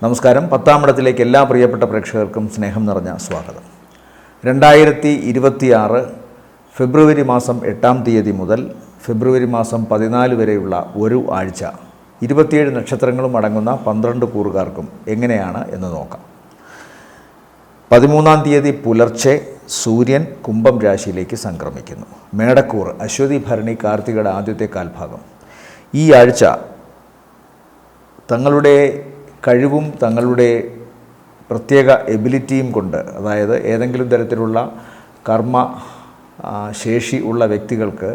നമസ്കാരം. 10-ാം ഇടത്തിലേക്ക് എല്ലാ പ്രിയപ്പെട്ട പ്രേക്ഷകർക്കും സ്നേഹം നിറഞ്ഞ സ്വാഗതം. 2026 ഫെബ്രുവരി മാസം 8-ാം തീയതി മുതൽ ഫെബ്രുവരി മാസം 14 വരെയുള്ള ഒരു ആഴ്ച 27 നക്ഷത്രങ്ങളും അടങ്ങുന്ന 12 കൂറുകാർക്കും എങ്ങനെയാണ് എന്ന് നോക്കാം. 13-ാം തീയതി പുലർച്ചെ സൂര്യൻ കുംഭം രാശിയിലേക്ക് സംക്രമിക്കുന്നു. മേടക്കൂർ അശ്വതി ഭരണി കാർത്തികയുടെ ആദ്യത്തെ കാൽഭാഗം. ഈ ആഴ്ച തങ്ങളുടെ കഴിവും തങ്ങളുടെ പ്രത്യേക എബിലിറ്റിയും കൊണ്ട്, അതായത് ഏതെങ്കിലും തരത്തിലുള്ള കർമ്മ ശേഷി ഉള്ള വ്യക്തികൾക്ക്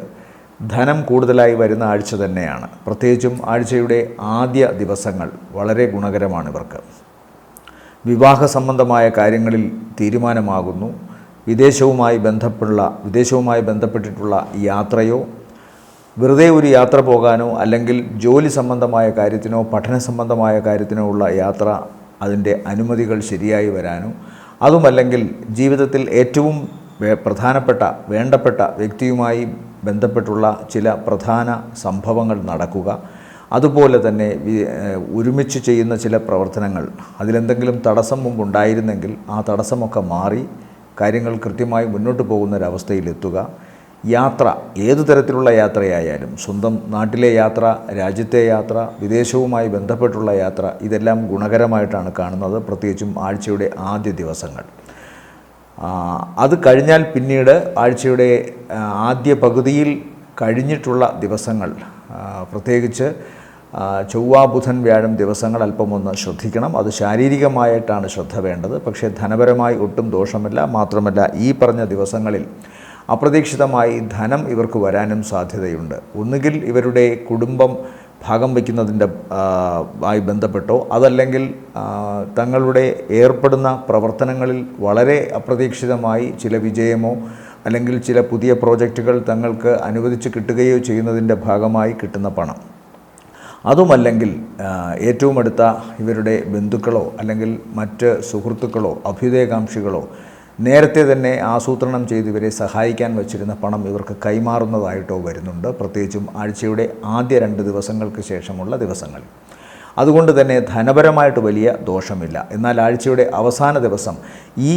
ധനം കൂടുതലായി വരുന്ന ആഴ്ച തന്നെയാണ്. പ്രത്യേകിച്ചും ആഴ്ചയുടെ ആദ്യ ദിവസങ്ങൾ വളരെ ഗുണകരമാണ് ഇവർക്ക്. വിവാഹ സംബന്ധമായ കാര്യങ്ങളിൽ തീരുമാനമാകുന്നു. വിദേശവുമായി ബന്ധപ്പെട്ടിട്ടുള്ള യാത്രയോ, വെറുതെ ഒരു യാത്ര പോകാനോ, അല്ലെങ്കിൽ ജോലി സംബന്ധമായ കാര്യത്തിനോ പഠന സംബന്ധമായ കാര്യത്തിനോ ഉള്ള യാത്ര, അതിൻ്റെ അനുമതികൾ ശരിയായി വരാനോ, അതുമല്ലെങ്കിൽ ജീവിതത്തിൽ ഏറ്റവും വേണ്ടപ്പെട്ട വ്യക്തിയുമായി ബന്ധപ്പെട്ടുള്ള ചില പ്രധാന സംഭവങ്ങൾ നടക്കുക, അതുപോലെ തന്നെ ഒരുമിച്ച് ചെയ്യുന്ന ചില പ്രവർത്തനങ്ങൾ, അതിലെന്തെങ്കിലും തടസ്സം മുമ്പുണ്ടായിരുന്നെങ്കിൽ ആ തടസ്സമൊക്കെ മാറി കാര്യങ്ങൾ കൃത്യമായി മുന്നോട്ട് പോകുന്നൊരവസ്ഥയിലെത്തുക. യാത്ര, ഏതു തരത്തിലുള്ള യാത്രയായാലും, സ്വന്തം നാട്ടിലെ യാത്ര, രാജ്യത്തെ യാത്ര, വിദേശവുമായി ബന്ധപ്പെട്ടുള്ള യാത്ര, ഇതെല്ലാം ഗുണകരമായിട്ടാണ് കാണുന്നത്. പ്രത്യേകിച്ചും ആഴ്ചയുടെ ആദ്യ ദിവസങ്ങൾ. അത് കഴിഞ്ഞാൽ പിന്നീട് ആഴ്ചയുടെ ആദ്യ പകുതിയിൽ കഴിഞ്ഞിട്ടുള്ള ദിവസങ്ങൾ, പ്രത്യേകിച്ച് ചൊവ്വ ബുധൻ വ്യാഴം ദിവസങ്ങൾ അല്പമൊന്ന് ശ്രദ്ധിക്കണം. അത് ശാരീരികമായിട്ടാണ് ശ്രദ്ധ വേണ്ടത്. പക്ഷേ ധനപരമായി ഒട്ടും ദോഷമില്ല. മാത്രമല്ല, ഈ പറഞ്ഞ ദിവസങ്ങളിൽ അപ്രതീക്ഷിതമായി ധനം ഇവർക്ക് വരാനും സാധ്യതയുണ്ട്. ഒന്നുകിൽ ഇവരുടെ കുടുംബം ഭാഗം വയ്ക്കുന്നതിൻ്റെ ആയി ബന്ധപ്പെട്ടോ, അതല്ലെങ്കിൽ തങ്ങളുടെ ഏർപ്പെടുന്ന പ്രവർത്തനങ്ങളിൽ വളരെ അപ്രതീക്ഷിതമായി ചില വിജയമോ അല്ലെങ്കിൽ ചില പുതിയ പ്രോജക്റ്റുകൾ തങ്ങൾക്ക് അനുവദിച്ച് കിട്ടുകയോ ചെയ്യുന്നതിൻ്റെ ഭാഗമായി കിട്ടുന്ന പണം, അതുമല്ലെങ്കിൽ ഏറ്റവും അടുത്ത ഇവരുടെ ബന്ധുക്കളോ അല്ലെങ്കിൽ മറ്റ് സുഹൃത്തുക്കളോ അഭ്യുദയകാംക്ഷികളോ നേരത്തെ തന്നെ ആസൂത്രണം ചെയ്ത് ഇവരെ സഹായിക്കാൻ വച്ചിരുന്ന പണം ഇവർക്ക് കൈമാറുന്നതായിട്ടോ വരുന്നുണ്ട്. പ്രത്യേകിച്ചും ആഴ്ചയുടെ ആദ്യ 2 ദിവസങ്ങൾക്ക് ശേഷമുള്ള ദിവസങ്ങളിൽ. അതുകൊണ്ട് തന്നെ ധനപരമായിട്ട് വലിയ ദോഷമില്ല. എന്നാൽ ആഴ്ചയുടെ അവസാന ദിവസം ഈ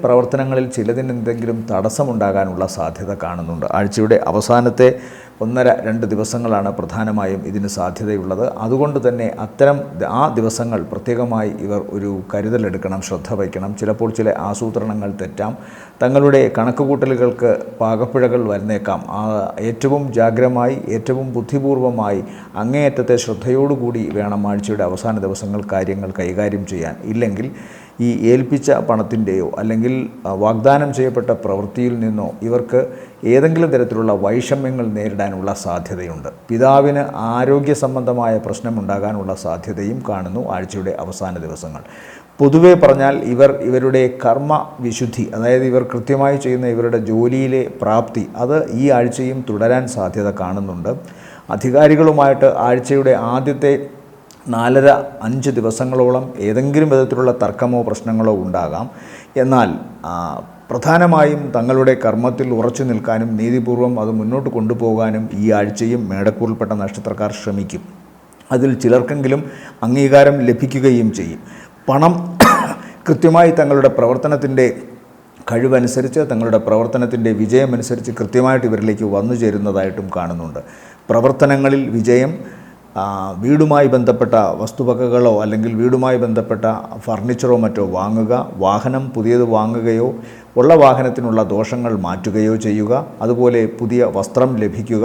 പ്രവർത്തനങ്ങളിൽ ചിലതിനെന്തെങ്കിലും തടസ്സമുണ്ടാകാനുള്ള സാധ്യത കാണുന്നുണ്ട്. ആഴ്ചയുടെ അവസാനത്തെ 1-2 ദിവസങ്ങളാണ് പ്രധാനമായും ഇതിന് സാധ്യതയുള്ളത്. അതുകൊണ്ട് തന്നെ ആ ദിവസങ്ങൾ പ്രത്യേകമായി ഇവർ ഒരു കരുതലെടുക്കണം, ശ്രദ്ധ വയ്ക്കണം. ചിലപ്പോൾ ചില ആസൂത്രണങ്ങൾ തെറ്റാം, തങ്ങളുടെ കണക്കുകൂട്ടലുകൾക്ക് പാകപ്പിഴകൾ വന്നേക്കാം. ഏറ്റവും ജാഗ്രമായി, ഏറ്റവും ബുദ്ധിപൂർവമായി, അങ്ങേയറ്റത്തെ ശ്രദ്ധയോടുകൂടി വേണം ആഴ്ചയുടെ അവസാന ദിവസങ്ങൾ കാര്യങ്ങൾ കൈകാര്യം ചെയ്യാൻ. ഇല്ലെങ്കിൽ ഈ ഏൽപ്പിച്ച പണത്തിൻ്റെയോ അല്ലെങ്കിൽ വാഗ്ദാനം ചെയ്യപ്പെട്ട പ്രവൃത്തിയിൽ നിന്നോ ഇവർക്ക് ഏതെങ്കിലും തരത്തിലുള്ള വൈഷമ്യങ്ങൾ നേരിടാനുള്ള സാധ്യതയുണ്ട്. പിതാവിന് ആരോഗ്യ സംബന്ധമായ പ്രശ്നമുണ്ടാകാനുള്ള സാധ്യതയും കാണുന്നു ആഴ്ചയുടെ അവസാന ദിവസങ്ങൾ. പൊതുവെ പറഞ്ഞാൽ ഇവരുടെ കർമ്മ വിശുദ്ധി, അതായത് ഇവർ കൃത്യമായി ചെയ്യുന്ന ഇവരുടെ ജോലിയിലെ പ്രാപ്തി, അത് ഈ ആഴ്ചയും തുടരാൻ സാധ്യത കാണുന്നുണ്ട്. അധികാരികളുമായിട്ട് ആഴ്ചയുടെ ആദ്യത്തെ 4-5 ദിവസങ്ങളോളം ഏതെങ്കിലും വിധത്തിലുള്ള തർക്കമോ പ്രശ്നങ്ങളോ ഉണ്ടാകാം. എന്നാൽ പ്രധാനമായും തങ്ങളുടെ കർമ്മത്തിൽ ഉറച്ചു നിൽക്കാനും നീതിപൂർവം അത് മുന്നോട്ട് കൊണ്ടുപോകാനും ഈ ആഴ്ചയും മേടക്കൂറിൽപ്പെട്ട നക്ഷത്രക്കാർ ശ്രമിക്കും. അതിൽ ചിലർക്കെങ്കിലും അംഗീകാരം ലഭിക്കുകയും ചെയ്യും. പണം കൃത്യമായി തങ്ങളുടെ പ്രവർത്തനത്തിൻ്റെ കഴിവനുസരിച്ച്, തങ്ങളുടെ പ്രവർത്തനത്തിൻ്റെ വിജയമനുസരിച്ച് കൃത്യമായിട്ട് ഇവരിലേക്ക് വന്നു ചേരുന്നതായിട്ടും കാണുന്നുണ്ട്. പ്രവർത്തനങ്ങളിൽ വിജയം, വീടുമായി ബന്ധപ്പെട്ട വസ്തുവകകളോ അല്ലെങ്കിൽ വീടുമായി ബന്ധപ്പെട്ട ഫർണിച്ചറോ മറ്റോ വാങ്ങുക, വാഹനം പുതിയത് വാങ്ങുകയോ, ഉള്ള വാഹനത്തിനുള്ള ദോഷങ്ങൾ മാറ്റുകയോ ചെയ്യുക, അതുപോലെ പുതിയ വസ്ത്രം ലഭിക്കുക,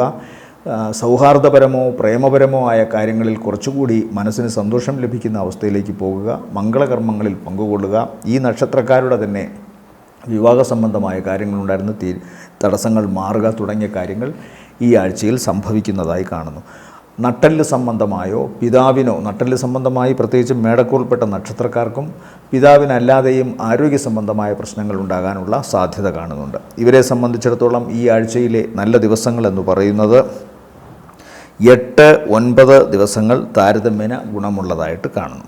സൗഹാർദ്ദപരമോ പ്രേമപരമോ ആയ കാര്യങ്ങളിൽ കുറച്ചുകൂടി മനസ്സിന് സന്തോഷം ലഭിക്കുന്ന അവസ്ഥയിലേക്ക് പോകുക, മംഗളകർമ്മങ്ങളിൽ പങ്കുകൊള്ളുക. ഈ നക്ഷത്രക്കാരുടെ തന്നെ വിവാഹ സംബന്ധമായ കാര്യങ്ങളുണ്ടായിരുന്ന തടസ്സങ്ങൾ മാറുക തുടങ്ങിയ കാര്യങ്ങൾ ഈ ആഴ്ചയിൽ സംഭവിക്കുന്നതായി കാണുന്നു. നട്ടെല്ല് സംബന്ധമായോ നട്ടെല്ല് സംബന്ധമായി പ്രത്യേകിച്ചും മേടക്കൂറിൽപ്പെട്ട നക്ഷത്രക്കാർക്കും പിതാവിനല്ലാതെയും ആരോഗ്യ സംബന്ധമായ പ്രശ്നങ്ങൾ ഉണ്ടാകാനുള്ള സാധ്യത കാണുന്നുണ്ട്. ഇവരെ സംബന്ധിച്ചിടത്തോളം ഈ ആഴ്ചയിലെ നല്ല ദിവസങ്ങൾ എന്ന് പറയുന്നത് 8-9 ദിവസങ്ങൾ താരതമ്യേന ഗുണമുള്ളതായിട്ട് കാണുന്നു.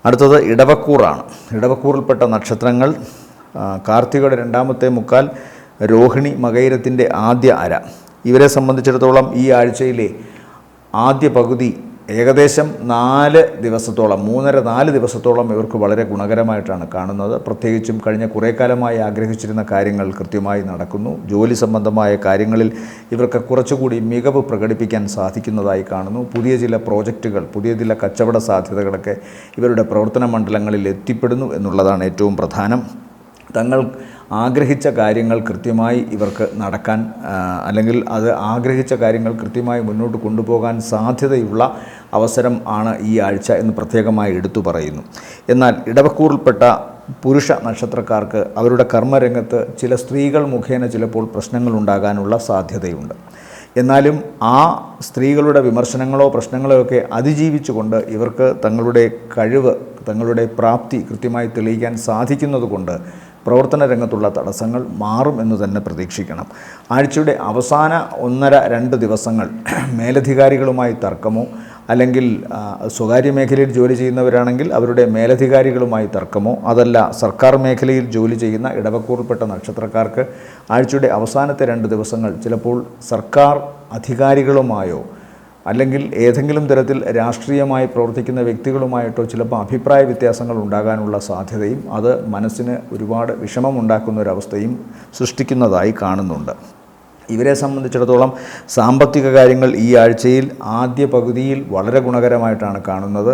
അടുത്തത് ഇടവക്കൂറാണ്. ഇടവക്കൂറിൽപ്പെട്ട നക്ഷത്രങ്ങൾ കാർത്തികയുടെ 2-ാമത്തെ മുക്കാൽ, രോഹിണി മകയിരത്തിൻ്റെ ആദ്യ അര. ഇവരെ സംബന്ധിച്ചിടത്തോളം ഈ ആഴ്ചയിലെ ആദ്യ പകുതി ഏകദേശം 4 ദിവസത്തോളം 3.5-4 ദിവസത്തോളം ഇവർക്ക് വളരെ ഗുണകരമായിട്ടാണ് കാണുന്നത്. പ്രത്യേകിച്ചും കഴിഞ്ഞ കുറേ കാലമായി ആഗ്രഹിച്ചിരുന്ന കാര്യങ്ങൾ കൃത്യമായി നടക്കുന്നു. ജോലി സംബന്ധമായ കാര്യങ്ങളിൽ ഇവർക്ക് കുറച്ചുകൂടി മികവ് പ്രകടിപ്പിക്കാൻ സാധിക്കുന്നതായി കാണുന്നു. പുതിയ ചില പ്രോജക്റ്റുകൾ, പുതിയ ചില കച്ചവട സാധ്യതകളൊക്കെ ഇവരുടെ പ്രവർത്തന മണ്ഡലങ്ങളിൽ എത്തിപ്പെടുന്നു എന്നുള്ളതാണ് ഏറ്റവും പ്രധാനം. തങ്ങൾ ആഗ്രഹിച്ച കാര്യങ്ങൾ കൃത്യമായി ഇവർക്ക് നടക്കാൻ അല്ലെങ്കിൽ അത് ആഗ്രഹിച്ച കാര്യങ്ങൾ കൃത്യമായി മുന്നോട്ട് കൊണ്ടുപോകാൻ സാധ്യതയുള്ള അവസരം ആണ് ഈ ആഴ്ച എന്ന് പ്രത്യേകമായി എടുത്തു പറയുന്നു. എന്നാൽ ഇടവക്കൂറിൽപ്പെട്ട പുരുഷ നക്ഷത്രക്കാർക്ക് അവരുടെ കർമ്മരംഗത്ത് ചില സ്ത്രീകൾ മുഖേന ചിലപ്പോൾ പ്രശ്നങ്ങൾ ഉണ്ടാകാനുള്ള സാധ്യതയുണ്ട്. എന്നാലും ആ സ്ത്രീകളുടെ വിമർശനങ്ങളോ പ്രശ്നങ്ങളോ ഒക്കെ അതിജീവിച്ചുകൊണ്ട് ഇവർക്ക് തങ്ങളുടെ കഴിവ്, തങ്ങളുടെ പ്രാപ്തി കൃത്യമായി തെളിയിക്കാൻ സാധിക്കുന്നതുകൊണ്ട് പ്രവർത്തന രംഗത്തുള്ള തടസ്സങ്ങൾ മാറും എന്ന് തന്നെ പ്രതീക്ഷിക്കണം. ആഴ്ചയുടെ അവസാന 1.5-2 ദിവസങ്ങൾ മേലധികാരികളുമായി തർക്കമോ അല്ലെങ്കിൽ സ്വകാര്യ മേഖലയിൽ ജോലി ചെയ്യുന്നവരാണെങ്കിൽ അവരുടെ മേലധികാരികളുമായി തർക്കമോ, അതല്ല സർക്കാർ മേഖലയിൽ ജോലി ചെയ്യുന്ന ഇടവക്കൂറിൽപ്പെട്ട നക്ഷത്രക്കാർക്ക് ആഴ്ചയുടെ അവസാനത്തെ 2 ദിവസങ്ങൾ ചിലപ്പോൾ സർക്കാർ അധികാരികളുമായോ അല്ലെങ്കിൽ ഏതെങ്കിലും തരത്തിൽ രാഷ്ട്രീയമായി പ്രവർത്തിക്കുന്ന വ്യക്തികളുമായിട്ടോ ചിലപ്പോൾ അഭിപ്രായ വ്യത്യാസങ്ങൾ ഉണ്ടാകാനുള്ള സാധ്യതയും അത് മനസ്സിന് ഒരുപാട് വിഷമമുണ്ടാക്കുന്ന ഒരവസ്ഥയും സൃഷ്ടിക്കുന്നതായി കാണുന്നുണ്ട്. ഇവരെ സംബന്ധിച്ചിടത്തോളം സാമ്പത്തിക കാര്യങ്ങൾ ഈ ആഴ്ചയിൽ ആദ്യ പകുതിയിൽ വളരെ ഗുണകരമായിട്ടാണ് കാണുന്നത്.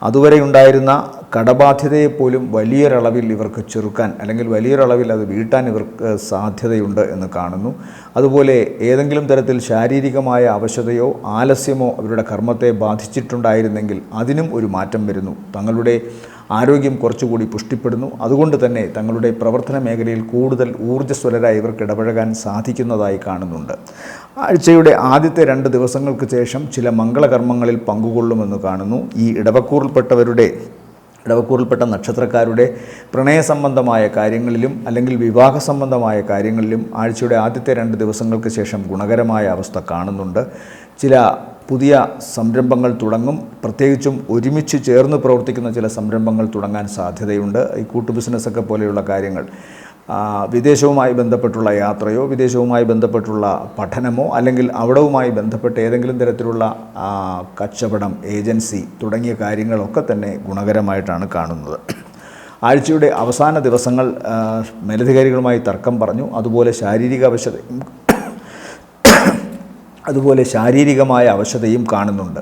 അതുവരെ ഉണ്ടായിരുന്ന കടബാധ്യതയെപ്പോലും വലിയൊരളവിൽ ഇവർക്ക് ചെറുക്കാൻ അല്ലെങ്കിൽ വലിയൊരളവിൽ അത് വീട്ടാൻ ഇവർക്ക് സാധ്യതയുണ്ട് എന്ന് കാണുന്നു. അതുപോലെ ഏതെങ്കിലും തരത്തിൽ ശാരീരികമായ അവശതയോ ആലസ്യമോ അവരുടെ കർമ്മത്തെ ബാധിച്ചിട്ടുണ്ടായിരുന്നെങ്കിൽ അതിനും ഒരു മാറ്റം വരുന്നു. തങ്ങളുടെ ആരോഗ്യം കുറച്ചുകൂടി പുഷ്ടിപ്പെടുന്നു. അതുകൊണ്ട് തന്നെ തങ്ങളുടെ പ്രവർത്തന മേഖലയിൽ കൂടുതൽ ഊർജ്ജസ്വലരായി ഇവർക്ക് ഇടപഴകാൻ സാധിക്കുന്നതായി കാണുന്നുണ്ട്. ആഴ്ചയുടെ ആദ്യത്തെ 2 ദിവസങ്ങൾക്ക് ശേഷം ചില മംഗളകർമ്മങ്ങളിൽ പങ്കുകൊള്ളുമെന്ന് കാണുന്നു. ഈ ഇടവക്കൂറിൽപ്പെട്ട നക്ഷത്രക്കാരുടെ പ്രണയ സംബന്ധമായ കാര്യങ്ങളിലും അല്ലെങ്കിൽ വിവാഹ സംബന്ധമായ കാര്യങ്ങളിലും ആഴ്ചയുടെ ആദ്യത്തെ 2 ദിവസങ്ങൾക്ക് ശേഷം ഗുണകരമായ അവസ്ഥ കാണുന്നുണ്ട്. ചില പുതിയ സംരംഭങ്ങൾ തുടങ്ങും. പ്രത്യേകിച്ചും ഒരുമിച്ച് ചേർന്ന് പ്രവർത്തിക്കുന്ന ചില സംരംഭങ്ങൾ തുടങ്ങാൻ സാധ്യതയുണ്ട്. ഈ കൂട്ടു ബിസിനസ്സൊക്കെ പോലെയുള്ള കാര്യങ്ങൾ, വിദേശവുമായി ബന്ധപ്പെട്ടുള്ള യാത്രയോ വിദേശവുമായി ബന്ധപ്പെട്ടുള്ള പഠനമോ അല്ലെങ്കിൽ അവിടവുമായി ബന്ധപ്പെട്ട് ഏതെങ്കിലും തരത്തിലുള്ള കച്ചവടം, ഏജൻസി തുടങ്ങിയ കാര്യങ്ങളൊക്കെ തന്നെ ഗുണകരമായിട്ടാണ് കാണുന്നത്. ആഴ്ചയുടെ അവസാന ദിവസങ്ങൾ മേലധികാരികളുമായി തർക്കം പറഞ്ഞു. അതുപോലെ ശാരീരികമായ അവശതയും കാണുന്നുണ്ട്.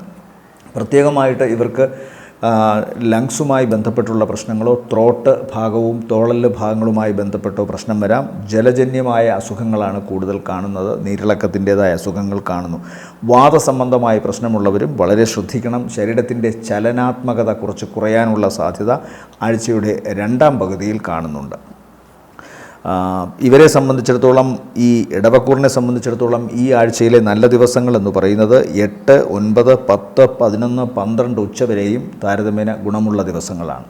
പ്രത്യേകമായിട്ട് ഇവർക്ക് ലങ്സുമായി ബന്ധപ്പെട്ടുള്ള പ്രശ്നങ്ങളോ ത്രോട്ട് ഭാഗവും തോളല് ഭാഗങ്ങളുമായി ബന്ധപ്പെട്ടോ പ്രശ്നം വരാം. ജലജന്യമായ അസുഖങ്ങളാണ് കൂടുതൽ കാണുന്നത്. നീരിളക്കത്തിൻ്റേതായ അസുഖങ്ങൾ കാണുന്നു. വാതസംബന്ധമായ പ്രശ്നമുള്ളവരും വളരെ ശ്രദ്ധിക്കണം. ശരീരത്തിൻ്റെ ചലനാത്മകത കുറച്ച് കുറയാനുള്ള സാധ്യത ആഴ്ചയുടെ 2ാം പകുതിയിൽ കാണുന്നുണ്ട്. ഇവരെ സംബന്ധിച്ചിടത്തോളം, ഈ ഇടവക്കൂറിനെ സംബന്ധിച്ചിടത്തോളം ഈ ആഴ്ചയിലെ നല്ല ദിവസങ്ങൾ എന്ന് പറയുന്നത് 8, 9, 10, 11, 12 ഉച്ചവരെയും താരതമ്യേന ഗുണമുള്ള ദിവസങ്ങളാണ്.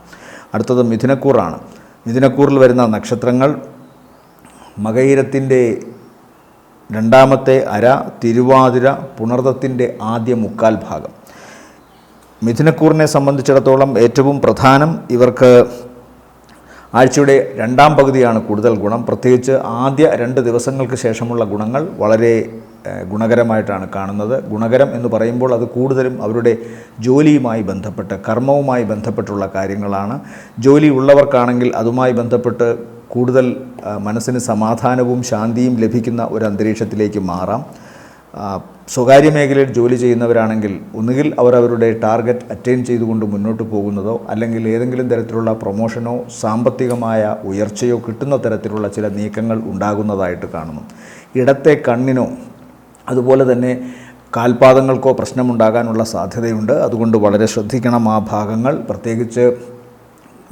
അടുത്തത് മിഥുനക്കൂറാണ്. മിഥുനക്കൂറിൽ വരുന്ന നക്ഷത്രങ്ങൾ മകയിരത്തിൻ്റെ 2ാമത്തെ അര, തിരുവാതിര, പുണർദത്തിൻ്റെ ആദ്യ 1/4 ഭാഗം. മിഥുനക്കൂറിനെ സംബന്ധിച്ചിടത്തോളം ഏറ്റവും പ്രധാനം ഇവർക്ക് ആഴ്ചയുടെ 2ാം പകുതിയാണ് കൂടുതൽ ഗുണം. പ്രത്യേകിച്ച് ആദ്യ 2 ദിവസങ്ങൾക്ക് ശേഷമുള്ള ഗുണങ്ങൾ വളരെ ഗുണകരമായിട്ടാണ് കാണുന്നത്. ഗുണകരം എന്ന് പറയുമ്പോൾ അത് കൂടുതലും അവരുടെ ജോലിയുമായി ബന്ധപ്പെട്ട്, കർമ്മവുമായി ബന്ധപ്പെട്ടുള്ള കാര്യങ്ങളാണ്. ജോലി ഉള്ളവർക്കാണെങ്കിൽ അതുമായി ബന്ധപ്പെട്ട് കൂടുതൽ മനസ്സിന് സമാധാനവും ശാന്തിയും ലഭിക്കുന്ന ഒരു അന്തരീക്ഷത്തിലേക്ക് മാറാം. സ്വകാര്യ മേഖലയിൽ ജോലി ചെയ്യുന്നവരാണെങ്കിൽ ഒന്നുകിൽ അവരുടെ ടാർഗറ്റ് അറ്റൈൻ ചെയ്തുകൊണ്ട് മുന്നോട്ട് പോകുന്നതോ അല്ലെങ്കിൽ ഏതെങ്കിലും തരത്തിലുള്ള പ്രൊമോഷനോ സാമ്പത്തികമായ ഉയർച്ചയോ കിട്ടുന്ന തരത്തിലുള്ള ചില നീക്കങ്ങൾ ഉണ്ടാകുന്നതായിട്ട് കാണുന്നു. ഇടത്തെ കണ്ണിനോ അതുപോലെ തന്നെ കാൽപാദങ്ങൾക്കോ പ്രശ്നമുണ്ടാകാനുള്ള സാധ്യതയുണ്ട്. അതുകൊണ്ട് വളരെ ശ്രദ്ധിക്കണം ആ ഭാഗങ്ങൾ. പ്രത്യേകിച്ച്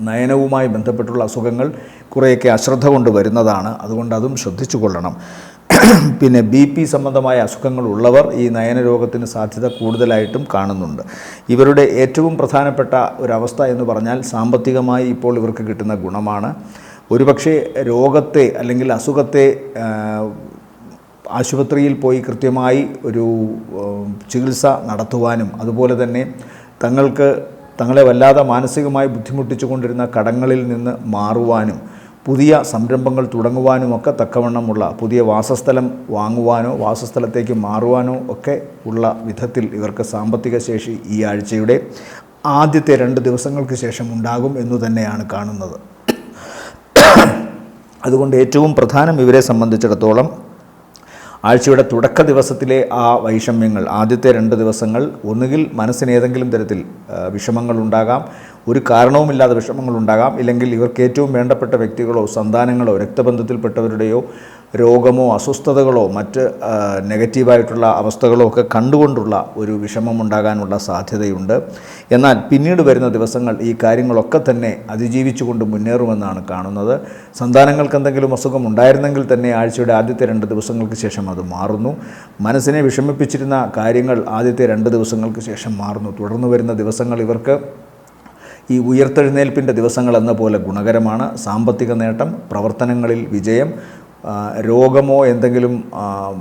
നയനവുമായി ബന്ധപ്പെട്ടുള്ള അസുഖങ്ങൾ കുറേയൊക്കെ അശ്രദ്ധ കൊണ്ട് വരുന്നതാണ്. അതുകൊണ്ട് അതും ശ്രദ്ധിച്ചു കൊള്ളണം. പിന്നെ BP സംബന്ധമായ അസുഖങ്ങൾ ഉള്ളവർ ഈ നയനരോഗത്തിന് സാധ്യത കൂടുതലായിട്ടും കാണുന്നുണ്ട്. ഇവരുടെ ഏറ്റവും പ്രധാനപ്പെട്ട ഒരവസ്ഥ എന്ന് പറഞ്ഞാൽ സാമ്പത്തികമായി ഇപ്പോൾ ഇവർക്ക് കിട്ടുന്ന ഗുണമാണ്. ഒരുപക്ഷെ രോഗത്തെ അല്ലെങ്കിൽ അസുഖത്തെ ആശുപത്രിയിൽ പോയി കൃത്യമായി ഒരു ചികിത്സ നടത്തുവാനും അതുപോലെ തന്നെ തങ്ങളെ വല്ലാതെ മാനസികമായി ബുദ്ധിമുട്ടിച്ചു കൊണ്ടിരുന്ന കടങ്ങളിൽ നിന്ന് മാറുവാനും പുതിയ സംരംഭങ്ങൾ തുടങ്ങുവാനുമൊക്കെ തക്കവണ്ണമുള്ള പുതിയ വാസസ്ഥലം വാങ്ങുവാനോ വാസസ്ഥലത്തേക്ക് മാറുവാനോ ഒക്കെ ഉള്ള വിധത്തിൽ ഇവർക്ക് സാമ്പത്തിക ശേഷി ഈ ആഴ്ചയുടെ ആദ്യത്തെ 2 ദിവസങ്ങൾക്ക് ശേഷം ഉണ്ടാകും എന്നു തന്നെയാണ് കാണുന്നത്. അതുകൊണ്ട് ഏറ്റവും പ്രധാനം ഇവരെ സംബന്ധിച്ചിടത്തോളം ആഴ്ചയുടെ തുടക്ക ദിവസത്തിലെ ആ വൈഷമ്യങ്ങൾ, ആദ്യത്തെ 2 ദിവസങ്ങൾ ഒന്നുകിൽ മനസ്സിന് ഏതെങ്കിലും തരത്തിൽ വിഷമങ്ങളുണ്ടാകാം, ഒരു കാരണവുമില്ലാതെ വിഷമങ്ങളുണ്ടാകാം, ഇല്ലെങ്കിൽ ഇവർക്ക് ഏറ്റവും വേണ്ടപ്പെട്ട വ്യക്തികളോ സന്താനങ്ങളോ രക്തബന്ധത്തിൽപ്പെട്ടവരുടെയോ രോഗമോ അസ്വസ്ഥതകളോ മറ്റ് നെഗറ്റീവായിട്ടുള്ള അവസ്ഥകളോ ഒക്കെ കണ്ടുകൊണ്ടുള്ള ഒരു വിഷമമുണ്ടാകാനുള്ള സാധ്യതയുണ്ട്. എന്നാൽ പിന്നീട് വരുന്ന ദിവസങ്ങൾ ഈ കാര്യങ്ങളൊക്കെ തന്നെ അതിജീവിച്ചുകൊണ്ട് മുന്നേറുമെന്നാണ് കാണുന്നത്. സന്താനങ്ങൾക്ക് എന്തെങ്കിലും അസുഖം ഉണ്ടായിരുന്നെങ്കിൽ തന്നെ ആഴ്ചയുടെ ആദ്യത്തെ 2 ദിവസങ്ങൾക്ക് ശേഷം അത് മാറുന്നു. മനസ്സിനെ വിഷമിപ്പിച്ചിരുന്ന കാര്യങ്ങൾ ആദ്യത്തെ 2 ദിവസങ്ങൾക്ക് ശേഷം മാറുന്നു. തുടർന്ന് വരുന്ന ദിവസങ്ങൾ ഇവർക്ക് ഈ ഉയർത്തെഴുന്നേൽപ്പിൻ്റെ ദിവസങ്ങളെന്ന പോലെ ഗുണകരമാണ്. സാമ്പത്തിക നേട്ടം, പ്രവർത്തനങ്ങളിൽ വിജയം, രോഗമോ എന്തെങ്കിലും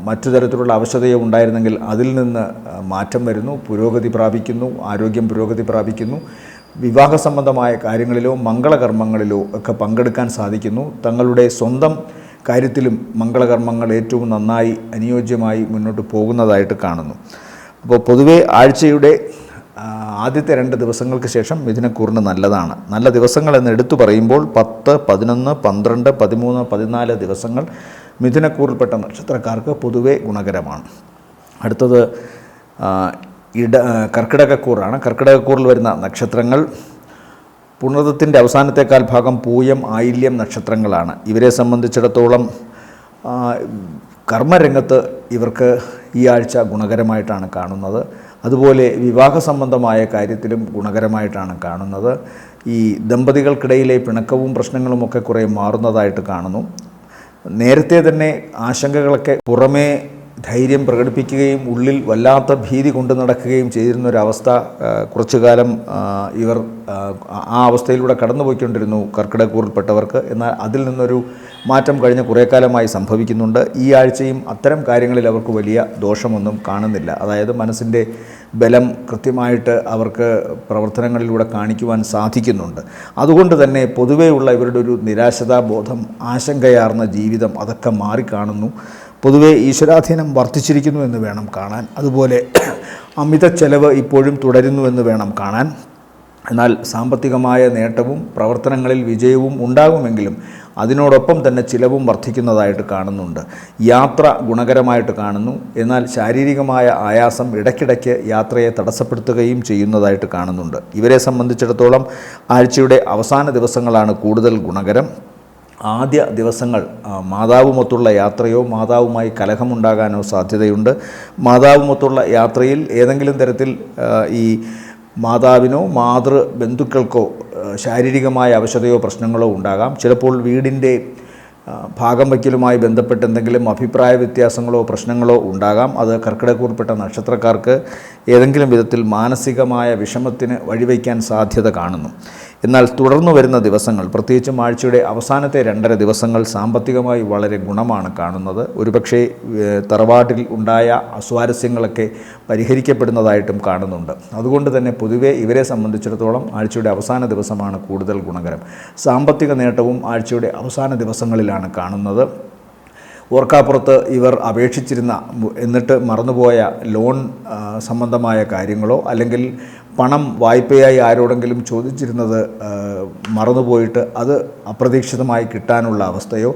മറ്റു തരത്തിലുള്ള അവശതയോ ഉണ്ടായിരുന്നെങ്കിൽ അതിൽ നിന്ന് മാറ്റം വരുന്നു, പുരോഗതി പ്രാപിക്കുന്നു, ആരോഗ്യം പുരോഗതി പ്രാപിക്കുന്നു. വിവാഹ സംബന്ധമായ കാര്യങ്ങളിലോ മംഗളകർമ്മങ്ങളിലോ ഒക്കെ പങ്കെടുക്കാൻ സാധിക്കുന്നു. തങ്ങളുടെ സ്വന്തം കാര്യത്തിലും മംഗളകർമ്മങ്ങൾ ഏറ്റവും നന്നായി അനുയോജ്യമായി മുന്നോട്ട് പോകുന്നതായിട്ട് കാണുന്നു. അപ്പോൾ പൊതുവെ ആഴ്ചയുടെ ആദ്യത്തെ 2 ദിവസങ്ങൾക്ക് ശേഷം മിഥുനക്കൂറിന് നല്ലതാണ്. നല്ല ദിവസങ്ങൾ എന്ന് എടുത്തു പറയുമ്പോൾ 10, 11, 12, 13, 14 ദിവസങ്ങൾ മിഥുനക്കൂറിൽപ്പെട്ട നക്ഷത്രക്കാർക്ക് പൊതുവെ ഗുണകരമാണ്. അടുത്തത് കർക്കിടകക്കൂറാണ്. കർക്കിടകക്കൂറിൽ വരുന്ന നക്ഷത്രങ്ങൾ പുണർദത്തിൻ്റെ അവസാനത്തേക്കാൾ ഭാഗം പൂയം, ആയില്യം നക്ഷത്രങ്ങളാണ്. ഇവരെ സംബന്ധിച്ചിടത്തോളം കർമ്മരംഗത്ത് ഇവർക്ക് ഈ ആഴ്ച ഗുണകരമായിട്ടാണ് കാണുന്നത്. അതുപോലെ വിവാഹ സംബന്ധമായ കാര്യത്തിലും ഗുണകരമായിട്ടാണ് കാണുന്നത്. ഈ ദമ്പതികൾക്കിടയിലെ പിണക്കവും പ്രശ്നങ്ങളുമൊക്കെ കുറേ മാറുന്നതായിട്ട് കാണുന്നു. നേരത്തെ തന്നെ ആശങ്കകളൊക്കെ പുറമേ ധൈര്യം പ്രകടിപ്പിക്കുകയും ഉള്ളിൽ വല്ലാത്ത ഭീതി കൊണ്ടു നടക്കുകയും ചെയ്തിരുന്നൊരവസ്ഥ കുറച്ചു കാലം ഇവർ ആ അവസ്ഥയിലൂടെ കടന്നുപോയിക്കൊണ്ടിരുന്നു കർക്കിടകക്കൂറിൽപ്പെട്ടവർക്ക്. എന്നാൽ അതിൽ നിന്നൊരു മാറ്റം കഴിഞ്ഞ കുറേ കാലമായി സംഭവിക്കുന്നുണ്ട്. ഈ ആഴ്ചയും അത്തരം കാര്യങ്ങളിൽ അവർക്ക് വലിയ ദോഷമൊന്നും കാണുന്നില്ല. അതായത് മനസ്സിൻ്റെ ബലം കൃത്യമായിട്ട് അവർക്ക് പ്രവർത്തനങ്ങളിലൂടെ കാണിക്കുവാൻ സാധിക്കുന്നുണ്ട്. അതുകൊണ്ട് തന്നെ പൊതുവെയുള്ള ഇവരുടെ ഒരു നിരാശതാബോധം, ആശങ്കയാർന്ന ജീവിതം അതൊക്കെ മാറിക്കാണുന്നു. പൊതുവെ ഈശ്വരാധീനം വർദ്ധിച്ചിരിക്കുന്നു എന്ന് വേണം കാണാൻ. അതുപോലെ അമിത ചെലവ് ഇപ്പോഴും തുടരുന്നുവെന്ന് വേണം കാണാൻ. എന്നാൽ സാമ്പത്തികമായ നേട്ടവും പ്രവർത്തനങ്ങളിൽ വിജയവും ഉണ്ടാകുമെങ്കിലും അതിനോടൊപ്പം തന്നെ ചിലവും വർദ്ധിക്കുന്നതായിട്ട് കാണുന്നുണ്ട്. യാത്ര ഗുണകരമായിട്ട് കാണുന്നു. എന്നാൽ ശാരീരികമായ ആയാസം ഇടയ്ക്കിടയ്ക്ക് യാത്രയെ തടസ്സപ്പെടുത്തുകയും ചെയ്യുന്നതായിട്ട് കാണുന്നുണ്ട്. ഇവരെ സംബന്ധിച്ചിടത്തോളം ആഴ്ചയുടെ അവസാന ദിവസങ്ങളാണ് കൂടുതൽ ഗുണകരം. ആദ്യ ദിവസങ്ങൾ മാതാവുമൊത്തുള്ള യാത്രയോ മാതാവുമായി കലഹമുണ്ടാകാനോ സാധ്യതയുണ്ട്. മാതാവുമൊത്തുള്ള യാത്രയിൽ ഏതെങ്കിലും തരത്തിൽ ഈ മാതാവിനോ മാതൃബന്ധുക്കൾക്കോ ശാരീരികമായ അവശതയോ പ്രശ്നങ്ങളോ ഉണ്ടാകാം. ചിലപ്പോൾ വീടിൻ്റെ ഭാഗം വയ്ക്കലുമായി ബന്ധപ്പെട്ട് എന്തെങ്കിലും അഭിപ്രായ വ്യത്യാസങ്ങളോ പ്രശ്നങ്ങളോ ഉണ്ടാകാം. അത് കർക്കിടകക്കൂറിൽപ്പെട്ട നക്ഷത്രക്കാർക്ക് ഏതെങ്കിലും വിധത്തിൽ മാനസികമായ വിഷമത്തിന് വഴിവയ്ക്കാൻ സാധ്യത കാണുന്നു. എന്നാൽ തുടർന്നു വരുന്ന ദിവസങ്ങൾ, പ്രത്യേകിച്ചും ആഴ്ചയുടെ അവസാനത്തെ 2.5 ദിവസങ്ങൾ സാമ്പത്തികമായി വളരെ ഗുണമാണ് കാണുന്നത്. ഒരുപക്ഷെ തറവാട്ടിൽ ഉണ്ടായ അസ്വാരസ്യങ്ങളൊക്കെ പരിഹരിക്കപ്പെടുന്നതായിട്ടും കാണുന്നുണ്ട്. അതുകൊണ്ട് തന്നെ പൊതുവെ ഇവരെ സംബന്ധിച്ചിടത്തോളം ആഴ്ചയുടെ അവസാന ദിവസമാണ് കൂടുതൽ ഗുണകരം. സാമ്പത്തിക നേട്ടവും ആഴ്ചയുടെ അവസാന ദിവസങ്ങളിലാണ് കാണുന്നത്. ഓർക്കാപ്പുറത്ത് ഇവർ അപേക്ഷിച്ചിരുന്ന എന്നിട്ട് മറന്നുപോയ ലോൺ സംബന്ധമായ കാര്യങ്ങളോ അല്ലെങ്കിൽ പണം വായ്പയായി ആരോടെങ്കിലും ചോദിച്ചിരുന്നത് മറന്നുപോയിട്ട് അത് അപ്രതീക്ഷിതമായി കിട്ടാനുള്ള അവസ്ഥയോ,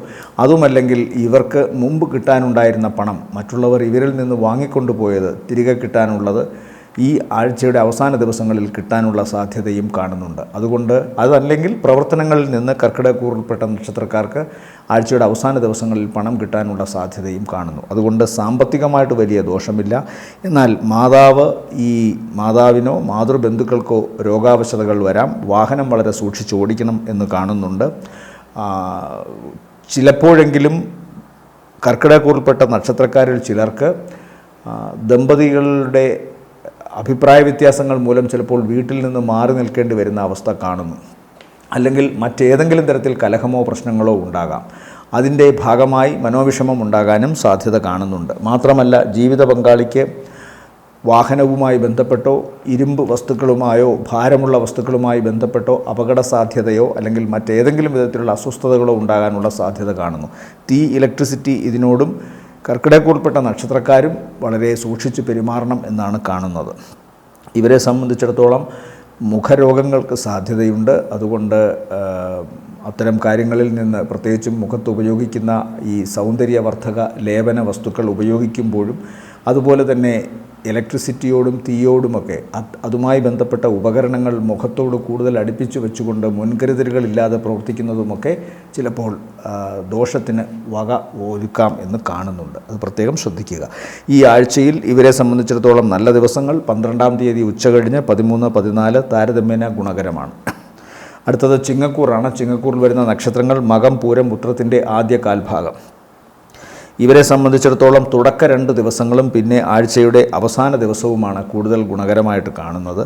അതുമല്ലെങ്കിൽ ഇവർക്ക് മുമ്പ് കിട്ടാനുണ്ടായിരുന്ന പണം മറ്റുള്ളവർ ഇവരിൽ നിന്ന് വാങ്ങിക്കൊണ്ടുപോയത് തിരികെ കിട്ടാനുള്ളത് ഈ ആഴ്ചയുടെ അവസാന ദിവസങ്ങളിൽ കിട്ടാനുള്ള സാധ്യതയും കാണുന്നുണ്ട്. അതുകൊണ്ട് അതല്ലെങ്കിൽ പ്രവർത്തനങ്ങളിൽ നിന്ന് കർക്കിടകക്കൂറിൽപ്പെട്ട നക്ഷത്രക്കാർക്ക് ആഴ്ചയുടെ അവസാന ദിവസങ്ങളിൽ പണം കിട്ടാനുള്ള സാധ്യതയും കാണുന്നു. അതുകൊണ്ട് സാമ്പത്തികമായിട്ട് വലിയ ദോഷമില്ല. എന്നാൽ മാതാവിനോ മാതൃബന്ധുക്കൾക്കോ രോഗാവശതകൾ വരാം. വാഹനം വളരെ സൂക്ഷിച്ച് ഓടിക്കണം എന്ന് കാണുന്നുണ്ട്. ചിലപ്പോഴെങ്കിലും കർക്കിടകക്കൂറിൽപ്പെട്ട നക്ഷത്രക്കാരിൽ ചിലർക്ക് ദമ്പതികളുടെ അഭിപ്രായ വ്യത്യാസങ്ങൾ മൂലം ചിലപ്പോൾ വീട്ടിൽ നിന്ന് മാറി നിൽക്കേണ്ടി വരുന്ന അവസ്ഥ കാണുന്നു. അല്ലെങ്കിൽ മറ്റേതെങ്കിലും തരത്തിൽ കലഹമോ പ്രശ്നങ്ങളോ ഉണ്ടാകാം. അതിൻ്റെ ഭാഗമായി മനോവിഷമം ഉണ്ടാകാനും സാധ്യത കാണുന്നുണ്ട്. മാത്രമല്ല ജീവിത പങ്കാളിക്ക് വാഹനവുമായി ബന്ധപ്പെട്ടോ ഇരുമ്പ് വസ്തുക്കളുമായോ ഭാരമുള്ള വസ്തുക്കളുമായി ബന്ധപ്പെട്ടോ അപകട സാധ്യതയോ അല്ലെങ്കിൽ മറ്റേതെങ്കിലും വിധത്തിലുള്ള അസ്വസ്ഥതകളോ ഉണ്ടാകാനുള്ള സാധ്യത കാണുന്നു. തീ, ഇലക്ട്രിസിറ്റി ഇതിനോടും കർക്കിടകക്കൂറിൽപ്പെട്ട നക്ഷത്രക്കാരും വളരെ സൂക്ഷിച്ച് പെരുമാറണം എന്നാണ് കാണുന്നത്. ഇവരെ സംബന്ധിച്ചിടത്തോളം മുഖരോഗങ്ങൾക്ക് സാധ്യതയുണ്ട്. അതുകൊണ്ട് അത്തരം കാര്യങ്ങളിൽ നിന്ന് പ്രത്യേകിച്ചും മുഖത്ത് ഉപയോഗിക്കുന്ന ഈ സൗന്ദര്യവർദ്ധക ലേപന വസ്തുക്കൾ ഉപയോഗിക്കുമ്പോഴും അതുപോലെ തന്നെ ഇലക്ട്രിസിറ്റിയോടും തീയോടുമൊക്കെ അതുമായി ബന്ധപ്പെട്ട ഉപകരണങ്ങൾ മുഖത്തോട് കൂടുതൽ അടുപ്പിച്ചു വെച്ചുകൊണ്ട് മുൻകരുതലുകളില്ലാതെ പ്രവർത്തിക്കുന്നതുമൊക്കെ ചിലപ്പോൾ ദോഷത്തിന് വക ഒരുക്കാം എന്ന് കാണുന്നുണ്ട്. അത് പ്രത്യേകം ശ്രദ്ധിക്കുക. ഈ ആഴ്ചയിൽ ഇവരെ സംബന്ധിച്ചിടത്തോളം നല്ല ദിവസങ്ങൾ 12-ാം തീയതി ഉച്ചകഴിഞ്ഞ് 13, 14 താരതമ്യേന ഗുണകരമാണ്. അടുത്തത് ചിങ്ങക്കൂറാണ്. ചിങ്ങക്കൂറിൽ വരുന്ന നക്ഷത്രങ്ങൾ മകം, പൂരം, ഉത്രത്തിൻ്റെ ആദ്യ കാൽഭാഗം. ഇവരെ സംബന്ധിച്ചിടത്തോളം തുടക്ക 2 ദിവസങ്ങളും പിന്നെ ആഴ്ചയുടെ അവസാന ദിവസവുമാണ് കൂടുതൽ ഗുണകരമായിട്ട് കാണുന്നത്.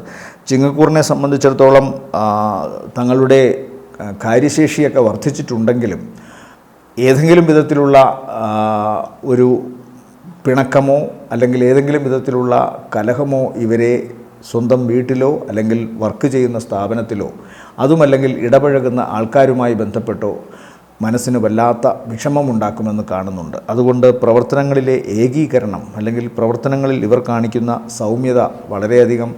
ചിങ്ങക്കൂറിനെ സംബന്ധിച്ചിടത്തോളം തങ്ങളുടെ കാര്യശേഷിയൊക്കെ വർദ്ധിച്ചിട്ടുണ്ടെങ്കിലും ഏതെങ്കിലും വിധത്തിലുള്ള ഒരു പിണക്കമോ അല്ലെങ്കിൽ ഏതെങ്കിലും വിധത്തിലുള്ള കലഹമോ ഇവരെ സ്വന്തം വീട്ടിലോ അല്ലെങ്കിൽ വർക്ക് ചെയ്യുന്ന സ്ഥാപനത്തിലോ അതുമല്ലെങ്കിൽ ഇടപഴകുന്ന ആൾക്കാരുമായി ബന്ധപ്പെട്ടോ മനസ്സിന് വല്ലാത്ത വിഷമമുണ്ടാക്കുമെന്ന് കാണുന്നുണ്ട്. അതുകൊണ്ട് പ്രവർത്തനങ്ങളിലെ ഏകീകരണം അല്ലെങ്കിൽ പ്രവർത്തനങ്ങളിൽ ഇവർ കാണിക്കുന്ന സൗമ്യത വളരെയധികം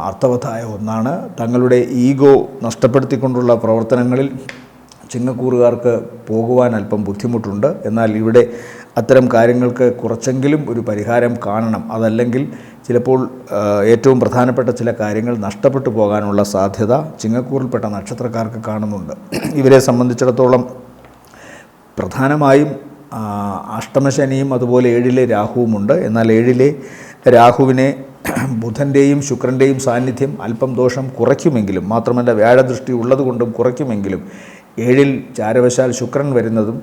അർത്ഥവത്തായ ഒന്നാണ്. തങ്ങളുടെ ഈഗോ നഷ്ടപ്പെടുത്തിക്കൊണ്ടുള്ള പ്രവർത്തനങ്ങളിൽ ചിങ്ങക്കൂറുകാർക്ക് പോകുവാൻ അല്പം ബുദ്ധിമുട്ടുണ്ട്. എന്നാൽ ഇവിടെ അത്തരം കാര്യങ്ങൾക്ക് കുറച്ചെങ്കിലും ഒരു പരിഹാരം കാണണം. അതല്ലെങ്കിൽ ചിലപ്പോൾ ഏറ്റവും പ്രധാനപ്പെട്ട ചില കാര്യങ്ങൾ നഷ്ടപ്പെട്ടു പോകാനുള്ള സാധ്യത ചിങ്ങക്കൂറിൽപ്പെട്ട നക്ഷത്രക്കാർക്ക് കാണുന്നുണ്ട്. ഇവരെ സംബന്ധിച്ചിടത്തോളം പ്രധാനമായും അഷ്ടമശനിയും അതുപോലെ 7-ലെ രാഹുവുമുണ്ട്. എന്നാൽ 7-ലെ രാഹുവിനെ ബുധൻ്റെയും ശുക്രൻ്റെയും സാന്നിധ്യം അല്പം ദോഷം കുറയ്ക്കുമെങ്കിലും, മാത്രമല്ല വ്യാഴദൃഷ്ടി ഉള്ളതുകൊണ്ടും കുറയ്ക്കുമെങ്കിലും 7-ൽ ചാരവശാൽ ശുക്രൻ വരുന്നതും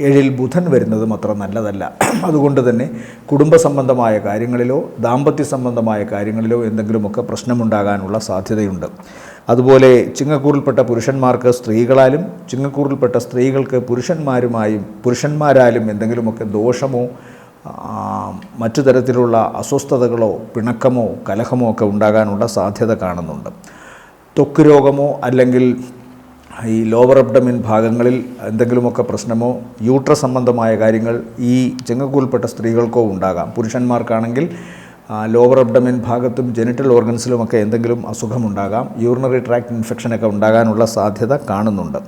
7-ൽ ബുധൻ വരുന്നതും അത്ര നല്ലതല്ല. അതുകൊണ്ട് തന്നെ കുടുംബ സംബന്ധമായ കാര്യങ്ങളിലോ ദാമ്പത്യ സംബന്ധമായ കാര്യങ്ങളിലോ എന്തെങ്കിലുമൊക്കെ പ്രശ്നമുണ്ടാകാനുള്ള സാധ്യതയുണ്ട്. അതുപോലെ ചിങ്ങക്കൂറിൽപ്പെട്ട പുരുഷന്മാർക്ക് സ്ത്രീകളാലും ചിങ്ങക്കൂറിൽപ്പെട്ട സ്ത്രീകൾക്ക് പുരുഷന്മാരാലും എന്തെങ്കിലുമൊക്കെ ദോഷമോ മറ്റു തരത്തിലുള്ള അസ്വസ്ഥതകളോ പിണക്കമോ കലഹമോ ഒക്കെ ഉണ്ടാകാനുള്ള സാധ്യത കാണുന്നുണ്ട്. ത്വക്ക് രോഗമോ അല്ലെങ്കിൽ ഈ ലോവർ അബ്ഡമിൻ ഭാഗങ്ങളിൽ എന്തെങ്കിലുമൊക്കെ പ്രശ്നമോ യൂട്രസ് സംബന്ധമായ കാര്യങ്ങൾ ഈ ചിങ്ങക്കൂറിൽപ്പെട്ട സ്ത്രീകൾക്കോ ഉണ്ടാകാം. പുരുഷന്മാർക്കാണെങ്കിൽ ലോവർ അബ്ഡമിൻ ഭാഗത്തും ജെനിറ്റൽ ഓർഗൻസിലുമൊക്കെ എന്തെങ്കിലും അസുഖമുണ്ടാകാം. യൂറിനറി ട്രാക്ട് ഇൻഫെക്ഷനൊക്കെ ഉണ്ടാകാനുള്ള സാധ്യത കാണുന്നുണ്ട്.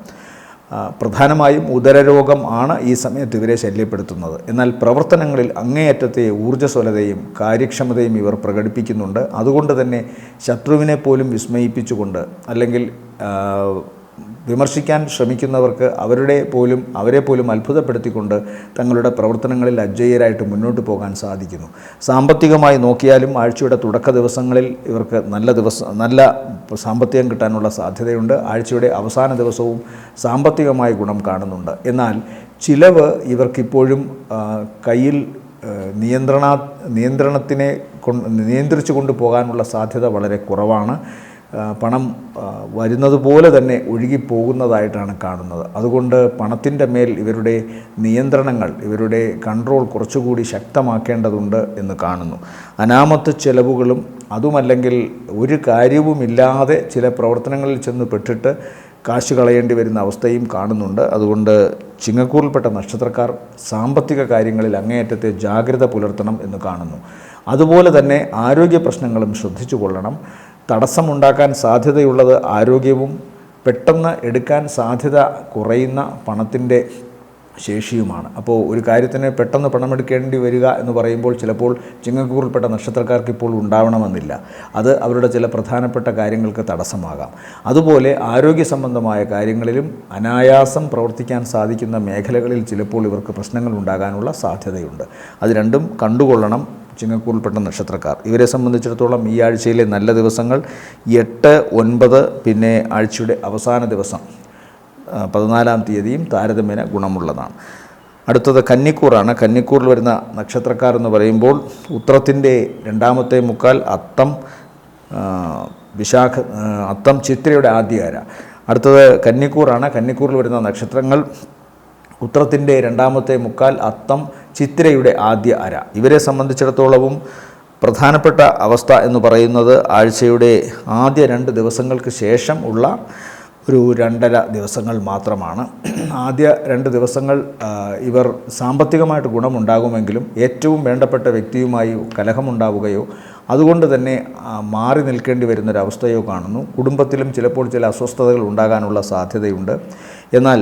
പ്രധാനമായും ഉദരരോഗം ആണ് ഈ സമയത്ത് ഇവരെ ശല്യപ്പെടുത്തുന്നത്. എന്നാൽ പ്രവർത്തനങ്ങളിൽ അങ്ങേയറ്റത്തെ ഊർജ്ജസ്വലതയും കാര്യക്ഷമതയും ഇവർ പ്രകടിപ്പിക്കുന്നുണ്ട്. അതുകൊണ്ട് തന്നെ ശത്രുവിനെ പോലും വിസ്മയിപ്പിച്ചുകൊണ്ട് അല്ലെങ്കിൽ വിമർശിക്കാൻ ശ്രമിക്കുന്നവർക്ക് അവരെ പോലും അത്ഭുതപ്പെടുത്തിക്കൊണ്ട് തങ്ങളുടെ പ്രവർത്തനങ്ങളിൽ അജയ്യരായിട്ട് മുന്നോട്ട് പോകാൻ സാധിക്കുന്നു. സാമ്പത്തികമായി നോക്കിയാലും ആഴ്ചയുടെ തുടക്ക ദിവസങ്ങളിൽ ഇവർക്ക് നല്ല സാമ്പത്തികം കിട്ടാനുള്ള സാധ്യതയുണ്ട്. ആഴ്ചയുടെ അവസാന ദിവസവും സാമ്പത്തികമായ ഗുണം കാണുന്നുണ്ട്. എന്നാൽ ചിലവ് ഇവർക്കിപ്പോഴും കയ്യിൽ നിയന്ത്രിച്ചു കൊണ്ടുപോകാനുള്ള സാധ്യത വളരെ കുറവാണ്. പണം വരുന്നത് പോലെ തന്നെ ഒഴുകിപ്പോകുന്നതായിട്ടാണ് കാണുന്നത്. അതുകൊണ്ട് പണത്തിൻ്റെ മേൽ ഇവരുടെ നിയന്ത്രണങ്ങൾ, ഇവരുടെ കൺട്രോൾ കുറച്ചുകൂടി ശക്തമാക്കേണ്ടതുണ്ട് എന്ന് കാണുന്നു. അനാമത്ത് ചെലവുകളും അതുമല്ലെങ്കിൽ ഒരു കാര്യവുമില്ലാതെ ചില പ്രവർത്തനങ്ങളിൽ ചെന്ന് പെട്ടിട്ട് കാശ് കളയേണ്ടി വരുന്ന അവസ്ഥയും കാണുന്നുണ്ട്. അതുകൊണ്ട് ചിങ്ങക്കൂറിൽപ്പെട്ട നക്ഷത്രക്കാർ സാമ്പത്തിക കാര്യങ്ങളിൽ അങ്ങേയറ്റത്തെ ജാഗ്രത പുലർത്തണം എന്ന് കാണുന്നു. അതുപോലെ തന്നെ ആരോഗ്യ പ്രശ്നങ്ങളും ശ്രദ്ധിച്ചു കൊള്ളണം. തടസ്സമുണ്ടാക്കാൻ സാധ്യതയുള്ളത് ആരോഗ്യവും പെട്ടെന്ന് എടുക്കാൻ സാധ്യത കുറയുന്ന പണത്തിൻ്റെ ശേഷിയുമാണ്. അപ്പോൾ ഒരു കാര്യത്തിന് പെട്ടെന്ന് പണമെടുക്കേണ്ടി വരിക എന്ന് പറയുമ്പോൾ ചിലപ്പോൾ ചിങ്ങക്കൂറിൽപ്പെട്ട നക്ഷത്രക്കാർക്ക് ഇപ്പോൾ ഉണ്ടാവണമെന്നില്ല. അത് അവരുടെ ചില പ്രധാനപ്പെട്ട കാര്യങ്ങൾക്ക് തടസ്സമാകാം. അതുപോലെ ആരോഗ്യ സംബന്ധമായ കാര്യങ്ങളിലും അനായാസം പ്രവർത്തിക്കാൻ സാധിക്കുന്ന മേഖലകളിൽ ചിലപ്പോൾ ഇവർക്ക് പ്രശ്നങ്ങൾ ഉണ്ടാകാനുള്ള സാധ്യതയുണ്ട്. അത് രണ്ടും കണ്ടുകൊള്ളണം ചിങ്ങക്കൂറിൽപ്പെട്ട നക്ഷത്രക്കാർ. ഇവരെ സംബന്ധിച്ചിടത്തോളം ഈ ആഴ്ചയിലെ നല്ല ദിവസങ്ങൾ 8, 9 പിന്നെ ആഴ്ചയുടെ അവസാന ദിവസം 14-ാം തീയതിയും താരതമ്യേന ഗുണമുള്ളതാണ്. അടുത്തത് കന്നിക്കൂറാണ്. കന്നിക്കൂറിൽ വരുന്ന നക്ഷത്രക്കാർ എന്ന് പറയുമ്പോൾ ഉത്രത്തിൻ്റെ 2-ാമത്തെ മുക്കാൽ, അത്തം ചിത്രയുടെ ആദ്യ അര. അടുത്തത് കന്നിക്കൂറാണ്. കന്നിക്കൂറിൽ വരുന്ന നക്ഷത്രങ്ങൾ ഉത്രത്തിൻ്റെ 2-ാമത്തെ മുക്കാൽ, അത്തം ചിത്രയുടെ ആദ്യ അര. ഇവരെ സംബന്ധിച്ചിടത്തോളവും പ്രധാനപ്പെട്ട അവസ്ഥ എന്ന് പറയുന്നത് ആഴ്ചയുടെ ആദ്യ 2 ദിവസങ്ങൾക്ക് ശേഷം ഉള്ള ഒരു 2.5 ദിവസങ്ങൾ മാത്രമാണ്. ആദ്യ 2 ദിവസങ്ങൾ ഇവർ സാമ്പത്തികമായിട്ട് ഗുണമുണ്ടാകുമെങ്കിലും ഏറ്റവും വേണ്ടപ്പെട്ട വ്യക്തിയുമായി കലഹമുണ്ടാവുകയോ അതുകൊണ്ട് തന്നെ മാറി നിൽക്കേണ്ടി വരുന്നൊരവസ്ഥയോ കാണുന്നു. കുടുംബത്തിലും ചിലപ്പോൾ ചില അസ്വസ്ഥതകൾ ഉണ്ടാകാനുള്ള സാധ്യതയുണ്ട്. എന്നാൽ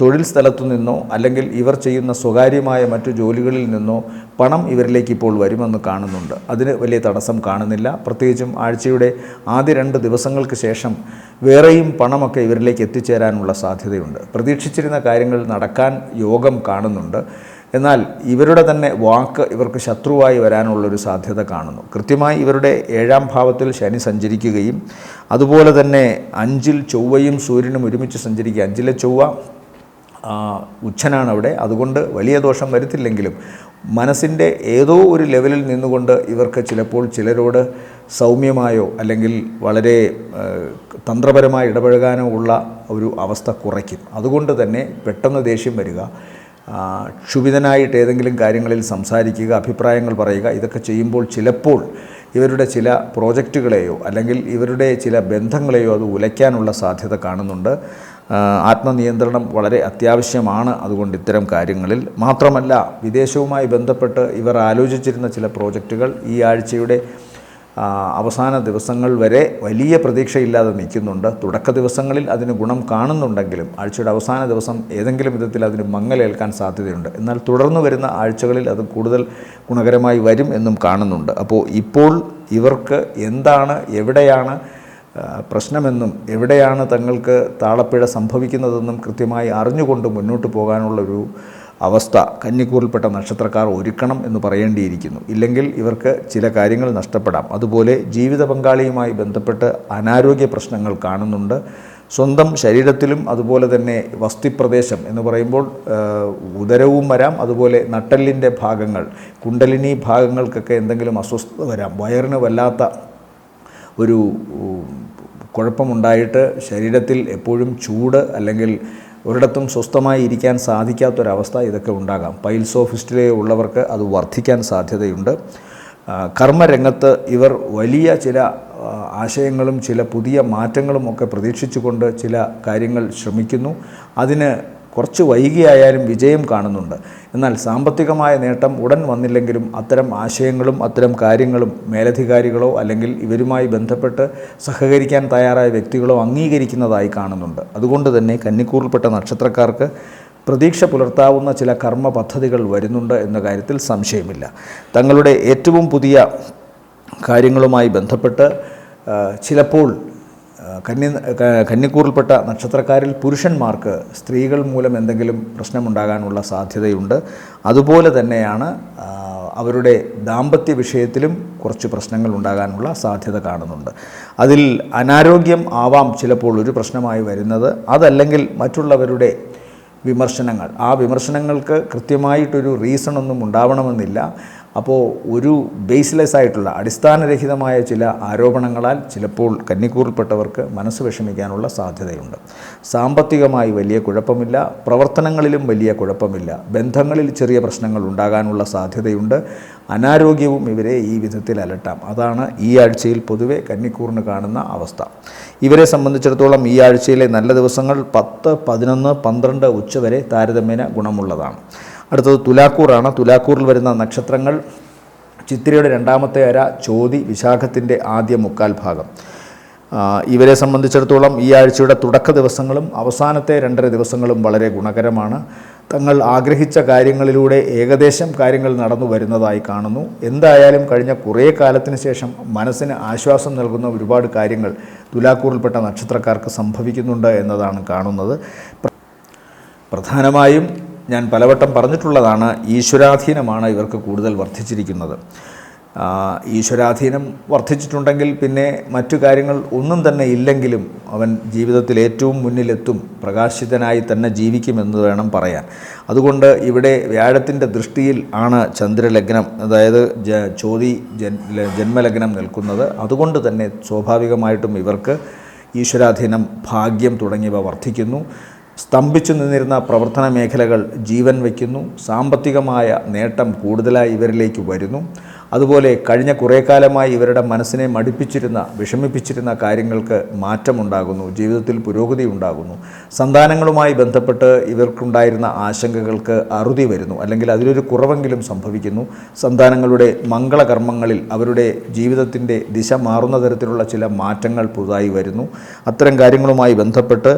തൊഴിൽ സ്ഥലത്തു നിന്നോ അല്ലെങ്കിൽ ഇവർ ചെയ്യുന്ന സ്വകാര്യമായ മറ്റു ജോലികളിൽ നിന്നോ പണം ഇവരിലേക്ക് ഇപ്പോൾ വരുമെന്ന് കാണുന്നുണ്ട്. അതിന് വലിയ തടസ്സം കാണുന്നില്ല. പ്രത്യേകിച്ചും ആഴ്ചയുടെ ആദ്യ 2 ദിവസങ്ങൾക്ക് ശേഷം വേറെയും പണമൊക്കെ ഇവരിലേക്ക് എത്തിച്ചേരാനുള്ള സാധ്യതയുണ്ട്. പ്രതീക്ഷിച്ചിരുന്ന കാര്യങ്ങൾ നടക്കാൻ യോഗം കാണുന്നുണ്ട്. എന്നാൽ ഇവരുടെ തന്നെ വാക്ക് ഇവർക്ക് ശത്രുവായി വരാനുള്ളൊരു സാധ്യത കാണുന്നു. കൃത്യമായി ഇവരുടെ 7ാം ഭാവത്തിൽ ശനി സഞ്ചരിക്കുകയും അതുപോലെ തന്നെ 5-ൽ ചൊവ്വയും സൂര്യനും ഒരുമിച്ച് സഞ്ചരിക്കുക. 5-ലെ ചൊവ്വ ഉച്ചനാണ് അവിടെ. അതുകൊണ്ട് വലിയ ദോഷം വരുത്തില്ലെങ്കിലും മനസ്സിൻ്റെ ഏതോ ഒരു ലെവലിൽ നിന്നുകൊണ്ട് ഇവർക്ക് ചിലപ്പോൾ ചിലരോട് സൗമ്യമായോ അല്ലെങ്കിൽ വളരെ തന്ത്രപരമായി ഇടപഴകാനോ ഉള്ള ഒരു അവസ്ഥ കുറയ്ക്കും. അതുകൊണ്ട് തന്നെ പെട്ടെന്ന് ദേഷ്യം വരിക, ക്ഷുഭിതനായിട്ട് ഏതെങ്കിലും കാര്യങ്ങളിൽ സംസാരിക്കുക, അഭിപ്രായങ്ങൾ പറയുക, ഇതൊക്കെ ചെയ്യുമ്പോൾ ചിലപ്പോൾ ഇവരുടെ ചില പ്രോജക്റ്റുകളെയോ അല്ലെങ്കിൽ ഇവരുടെ ചില ബന്ധങ്ങളെയോ അത് ഉലയ്ക്കാനുള്ള സാധ്യത കാണുന്നുണ്ട്. ആത്മനിയന്ത്രണം വളരെ അത്യാവശ്യമാണ് അതുകൊണ്ട് ഇത്തരം കാര്യങ്ങളിൽ. മാത്രമല്ല വിദേശവുമായി ബന്ധപ്പെട്ട് ഇവർ ആലോചിച്ചിരുന്ന ചില പ്രോജക്റ്റുകൾ ഈ ആഴ്ചയുടെ അവസാന ദിവസങ്ങൾ വരെ വലിയ പ്രതീക്ഷയില്ലാതെ നിൽക്കുന്നുണ്ട്. തുടക്ക ദിവസങ്ങളിൽ അതിന് ഗുണം കാണുന്നുണ്ടെങ്കിലും ആഴ്ചയുടെ അവസാന ദിവസം ഏതെങ്കിലും വിധത്തിൽ അതിന് മങ്ങലേൽക്കാൻ സാധ്യതയുണ്ട്. എന്നാൽ തുടർന്ന് വരുന്ന ആഴ്ചകളിൽ അത് കൂടുതൽ ഗുണകരമായി വരും എന്നും കാണുന്നുണ്ട്. അപ്പോൾ ഇപ്പോൾ ഇവർക്ക് എന്താണ്, എവിടെയാണ് പ്രശ്നമെന്നും എവിടെയാണ് തങ്ങൾക്ക് താളപ്പിഴ സംഭവിക്കുന്നതെന്നും കൃത്യമായി അറിഞ്ഞുകൊണ്ട് മുന്നോട്ട് പോകാനുള്ളൊരു അവസ്ഥ കന്നിക്കൂറിൽപ്പെട്ട നക്ഷത്രക്കാർ ഒരുക്കണം എന്ന് പറയേണ്ടിയിരിക്കുന്നു. ഇല്ലെങ്കിൽ ഇവർക്ക് ചില കാര്യങ്ങൾ നഷ്ടപ്പെടാം. അതുപോലെ ജീവിത പങ്കാളിയുമായി ബന്ധപ്പെട്ട് അനാരോഗ്യ പ്രശ്നങ്ങൾ കാണുന്നുണ്ട്. സ്വന്തം ശരീരത്തിലും അതുപോലെ തന്നെ വസ്തിപ്രദേശം എന്ന് പറയുമ്പോൾ ഉദരവും വരാം, അതുപോലെ നട്ടെല്ലിൻ്റെ ഭാഗങ്ങൾ, കുണ്ടലിനി ഭാഗങ്ങൾക്കൊക്കെ എന്തെങ്കിലും അസ്വസ്ഥത വരാം. വയറിന് വല്ലാത്ത ഒരു കുഴപ്പമുണ്ടായിട്ട് ശരീരത്തിൽ എപ്പോഴും ചൂട് അല്ലെങ്കിൽ ഒരിടത്തും സ്വസ്ഥമായി ഇരിക്കാൻ സാധിക്കാത്തൊരവസ്ഥ ഇതൊക്കെ ഉണ്ടാകാം. പൈൽസോ ഫിസ്റ്റുലയോ ഉള്ളവർക്ക് അത് വർദ്ധിക്കാൻ സാധ്യതയുണ്ട്. കർമ്മരംഗത്ത് ഇവർ വലിയ ചില ആശയങ്ങളും ചില പുതിയ മാറ്റങ്ങളും ഒക്കെ പ്രതീക്ഷിച്ചുകൊണ്ട് ചില കാര്യങ്ങൾ ശ്രമിക്കുന്നു. അതിന് കുറച്ച് വൈകിയായാലും വിജയം കാണുന്നുണ്ട്. എന്നാൽ സാമ്പത്തികമായ നേട്ടം ഉടൻ വന്നില്ലെങ്കിലും അത്തരം ആശയങ്ങളും അത്തരം കാര്യങ്ങളും മേലധികാരികളോ അല്ലെങ്കിൽ ഇവരുമായി ബന്ധപ്പെട്ട് സഹകരിക്കാൻ തയ്യാറായ വ്യക്തികളോ അംഗീകരിക്കുന്നതായി കാണുന്നുണ്ട്. അതുകൊണ്ട് തന്നെ കന്നിക്കൂറിൽപ്പെട്ട നക്ഷത്രക്കാർക്ക് പ്രതീക്ഷ പുലർത്താവുന്ന ചില കർമ്മ പദ്ധതികൾ വരുന്നുണ്ട് എന്ന കാര്യത്തിൽ സംശയമില്ല. തങ്ങളുടെ ഏറ്റവും പുതിയ കാര്യങ്ങളുമായി ബന്ധപ്പെട്ട് ചിലപ്പോൾ കന്നിക്കൂറിൽപ്പെട്ട നക്ഷത്രക്കാരിൽ പുരുഷന്മാർക്ക് സ്ത്രീകൾ മൂലം എന്തെങ്കിലും പ്രശ്നമുണ്ടാകാനുള്ള സാധ്യതയുണ്ട്. അതുപോലെ തന്നെയാണ് അവരുടെ ദാമ്പത്യ വിഷയത്തിലും കുറച്ച് പ്രശ്നങ്ങൾ ഉണ്ടാകാനുള്ള സാധ്യത കാണുന്നുണ്ട്. അതിൽ അനാരോഗ്യം ആവാം ചിലപ്പോൾ ഒരു പ്രശ്നമായി വരുന്നത്. അതല്ലെങ്കിൽ മറ്റുള്ളവരുടെ വിമർശനങ്ങൾ. ആ വിമർശനങ്ങൾക്ക് കൃത്യമായിട്ടൊരു റീസണൊന്നും ഉണ്ടാവണമെന്നില്ല. അപ്പോൾ ഒരു ബേസ്ലെസ് ആയിട്ടുള്ള അടിസ്ഥാനരഹിതമായ ചില ആരോപണങ്ങളാൽ ചിലപ്പോൾ കന്നിക്കൂറിൽപ്പെട്ടവർക്ക് മനസ്സ് വിഷമിക്കാനുള്ള സാധ്യതയുണ്ട്. സാമ്പത്തികമായി വലിയ കുഴപ്പമില്ല, പ്രവർത്തനങ്ങളിലും വലിയ കുഴപ്പമില്ല, ബന്ധങ്ങളിൽ ചെറിയ പ്രശ്നങ്ങൾ ഉണ്ടാകാനുള്ള സാധ്യതയുണ്ട്. അനാരോഗ്യവും ഇവരെ ഈ വിധത്തിൽ അലട്ടാം. അതാണ് ഈ ആഴ്ചയിൽ പൊതുവെ കന്നിക്കൂറിന് കാണുന്ന അവസ്ഥ. ഇവരെ സംബന്ധിച്ചിടത്തോളം ഈ ആഴ്ചയിലെ നല്ല ദിവസങ്ങൾ 10, 11, 12 ഉച്ചവരെ താരതമ്യേന ഗുണമുള്ളതാണ്. അടുത്തത് തുലാക്കൂറാണ്. തുലാക്കൂറിൽ വരുന്ന നക്ഷത്രങ്ങൾ ചിത്തിരയുടെ 2ാമത്തെ അര, ചോതി, വിശാഖത്തിൻ്റെ ആദ്യ 3/4 ഭാഗം. ഇവരെ സംബന്ധിച്ചിടത്തോളം ഈ ആഴ്ചയുടെ തുടക്ക ദിവസങ്ങളും അവസാനത്തെ 2.5 ദിവസങ്ങളും വളരെ ഗുണകരമാണ്. തങ്ങൾ ആഗ്രഹിച്ച കാര്യങ്ങളിലൂടെ ഏകദേശം കാര്യങ്ങൾ നടന്നു വരുന്നതായി കാണുന്നു. എന്തായാലും കഴിഞ്ഞ കുറേ കാലത്തിന് ശേഷം മനസ്സിന് ആശ്വാസം നൽകുന്ന ഒരുപാട് കാര്യങ്ങൾ തുലാക്കൂറിൽപ്പെട്ട നക്ഷത്രക്കാർക്ക് സംഭവിക്കുന്നുണ്ട് എന്നതാണ് കാണുന്നത്. പ്രധാനമായും ഞാൻ പലവട്ടം പറഞ്ഞിട്ടുള്ളതാണ്, ഈശ്വരാധീനമാണ് ഇവർക്ക് കൂടുതൽ വർദ്ധിച്ചിരിക്കുന്നത്. ഈശ്വരാധീനം വർദ്ധിച്ചിട്ടുണ്ടെങ്കിൽ പിന്നെ മറ്റു കാര്യങ്ങൾ ഒന്നും തന്നെ ഇല്ലെങ്കിലും അവൻ ജീവിതത്തിൽ ഏറ്റവും മുന്നിലെത്തും, പ്രകാശിതനായി തന്നെ ജീവിക്കുമെന്ന് വേണം പറയാൻ. അതുകൊണ്ട് ഇവിടെ വ്യാഴത്തിൻ്റെ ദൃഷ്ടിയിൽ ആണ് ചന്ദ്രലഗ്നം, അതായത് ചോതി ജന്മലഗ്നം നിൽക്കുന്നത്. അതുകൊണ്ട് തന്നെ സ്വാഭാവികമായിട്ടും ഇവർക്ക് ഈശ്വരാധീനം, ഭാഗ്യം തുടങ്ങിയവ വർദ്ധിക്കുന്നു. സ്തംഭിച്ചു നിന്നിരുന്ന പ്രവർത്തന മേഖലകൾ ജീവൻ വയ്ക്കുന്നു. സാമ്പത്തികമായ നേട്ടം കൂടുതലായി ഇവരിലേക്ക് വരുന്നു. അതുപോലെ കഴിഞ്ഞ കുറേ കാലമായി ഇവരുടെ മനസ്സിനെ വിഷമിപ്പിച്ചിരുന്ന കാര്യങ്ങൾക്ക് മാറ്റമുണ്ടാകുന്നു, ജീവിതത്തിൽ പുരോഗതി ഉണ്ടാകുന്നു. സന്താനങ്ങളുമായി ബന്ധപ്പെട്ട് ഇവർക്കുണ്ടായിരുന്ന ആശങ്കകൾക്ക് അറുതി വരുന്നു, അല്ലെങ്കിൽ അതിലൊരു കുറവെങ്കിലും സംഭവിക്കുന്നു. സന്താനങ്ങളുടെ മംഗളകർമ്മങ്ങളിൽ അവരുടെ ജീവിതത്തിൻ്റെ ദിശ മാറുന്ന തരത്തിലുള്ള ചില മാറ്റങ്ങൾ പുതുതായി വരുന്നു. അത്തരം കാര്യങ്ങളുമായി ബന്ധപ്പെട്ട്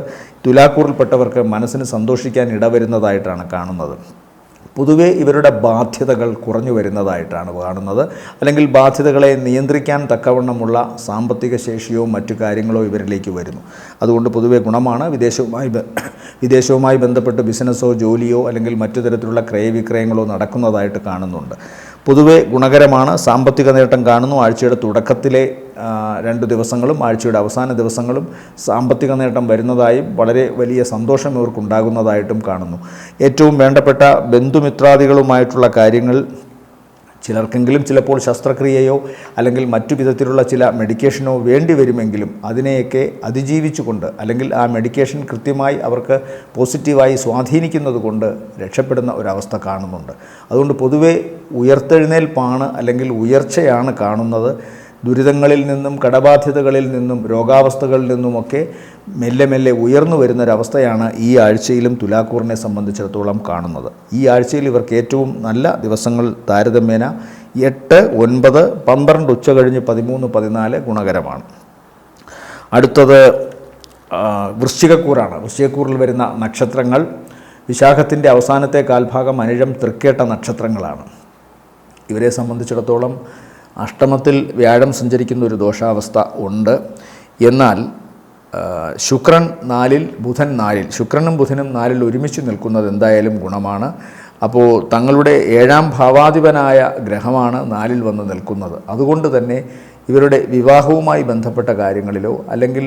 തുലാക്കൂറിൽപ്പെട്ടവർക്ക് മനസ്സിന് സന്തോഷിക്കാൻ ഇടവരുന്നതായിട്ടാണ് കാണുന്നത്. പൊതുവേ ഇവരുടെ ബാധ്യതകൾ കുറഞ്ഞു വരുന്നതായിട്ടാണ് കാണുന്നത്, അല്ലെങ്കിൽ ബാധ്യതകളെ നിയന്ത്രിക്കാൻ തക്കവണ്ണമുള്ള സാമ്പത്തിക ശേഷിയോ മറ്റു കാര്യങ്ങളോ ഇവരിലേക്ക് വരുന്നു. അതുകൊണ്ട് പൊതുവേ ഗുണമാണ്. വിദേശവുമായി ബന്ധപ്പെട്ട് ബിസിനസ്സോ ജോലിയോ അല്ലെങ്കിൽ മറ്റു തരത്തിലുള്ള ക്രയവിക്രയങ്ങളോ നടക്കുന്നതായിട്ട് കാണുന്നുണ്ട്. പൊതുവെ ഗുണകരമാണ്. സാമ്പത്തിക നേട്ടം കാണുന്നു. ആഴ്ചയുടെ തുടക്കത്തിലെ 2 ദിവസങ്ങളും ആഴ്ചയുടെ അവസാന ദിവസങ്ങളും സാമ്പത്തിക നേട്ടം വരുന്നതായും വളരെ വലിയ സന്തോഷം ഇവർക്കുണ്ടാകുന്നതായിട്ടും കാണുന്നു. ഏറ്റവും വേണ്ടപ്പെട്ട ബന്ധുമിത്രാദികളുമായിട്ടുള്ള കാര്യങ്ങൾ ചിലർക്കെങ്കിലും ചിലപ്പോൾ ശസ്ത്രക്രിയയോ അല്ലെങ്കിൽ മറ്റു വിധത്തിലുള്ള ചില മെഡിക്കേഷനോ വേണ്ടി വരുമെങ്കിലും അതിനെയൊക്കെ അതിജീവിച്ചുകൊണ്ട്, അല്ലെങ്കിൽ ആ മെഡിക്കേഷൻ കൃത്യമായി അവർക്ക് പോസിറ്റീവായി സ്വാധീനിക്കുന്നത് കൊണ്ട് രക്ഷപ്പെടുന്ന ഒരവസ്ഥ കാണുന്നുണ്ട്. അതുകൊണ്ട് പൊതുവെ ഉയർത്തെഴുന്നേൽപ്പാണ്, അല്ലെങ്കിൽ ഉയർച്ചയാണ് കാണുന്നത്. ദുരിതങ്ങളിൽ നിന്നും കടബാധ്യതകളിൽ നിന്നും രോഗാവസ്ഥകളിൽ നിന്നുമൊക്കെ മെല്ലെ മെല്ലെ ഉയർന്നു വരുന്നൊരവസ്ഥയാണ് ഈ ആഴ്ചയിലും തുലാക്കൂറിനെ സംബന്ധിച്ചിടത്തോളം കാണുന്നത്. ഈ ആഴ്ചയിൽ ഇവർക്ക് ഏറ്റവും നല്ല ദിവസങ്ങൾ താരതമ്യേന 8, 9, 12 ഉച്ച കഴിഞ്ഞ് 13, 14 ഗുണകരമാണ്. അടുത്തത് വൃശ്ചികക്കൂറാണ്. വൃശ്ചികക്കൂറിൽ വരുന്ന നക്ഷത്രങ്ങൾ വിശാഖത്തിൻ്റെ അവസാനത്തെ കാൽഭാഗം, അനിഴം, തൃക്കേട്ട നക്ഷത്രങ്ങളാണ്. ഇവരെ സംബന്ധിച്ചിടത്തോളം അഷ്ടമത്തിൽ വ്യാഴം സഞ്ചരിക്കുന്ന ഒരു ദോഷാവസ്ഥ ഉണ്ട്. എന്നാൽ ശുക്രൻ 4-ൽ, ബുധൻ 4-ൽ, ശുക്രനും ബുധനും 4-ൽ ഒരുമിച്ച് നിൽക്കുന്നത് എന്തായാലും ഗുണമാണ്. അപ്പോൾ തങ്ങളുടെ 7ാം ഭാവാധിപനായ ഗ്രഹമാണ് 4-ൽ വന്ന് നിൽക്കുന്നത്. അതുകൊണ്ട് തന്നെ ഇവരുടെ വിവാഹവുമായി ബന്ധപ്പെട്ട കാര്യങ്ങളിലോ അല്ലെങ്കിൽ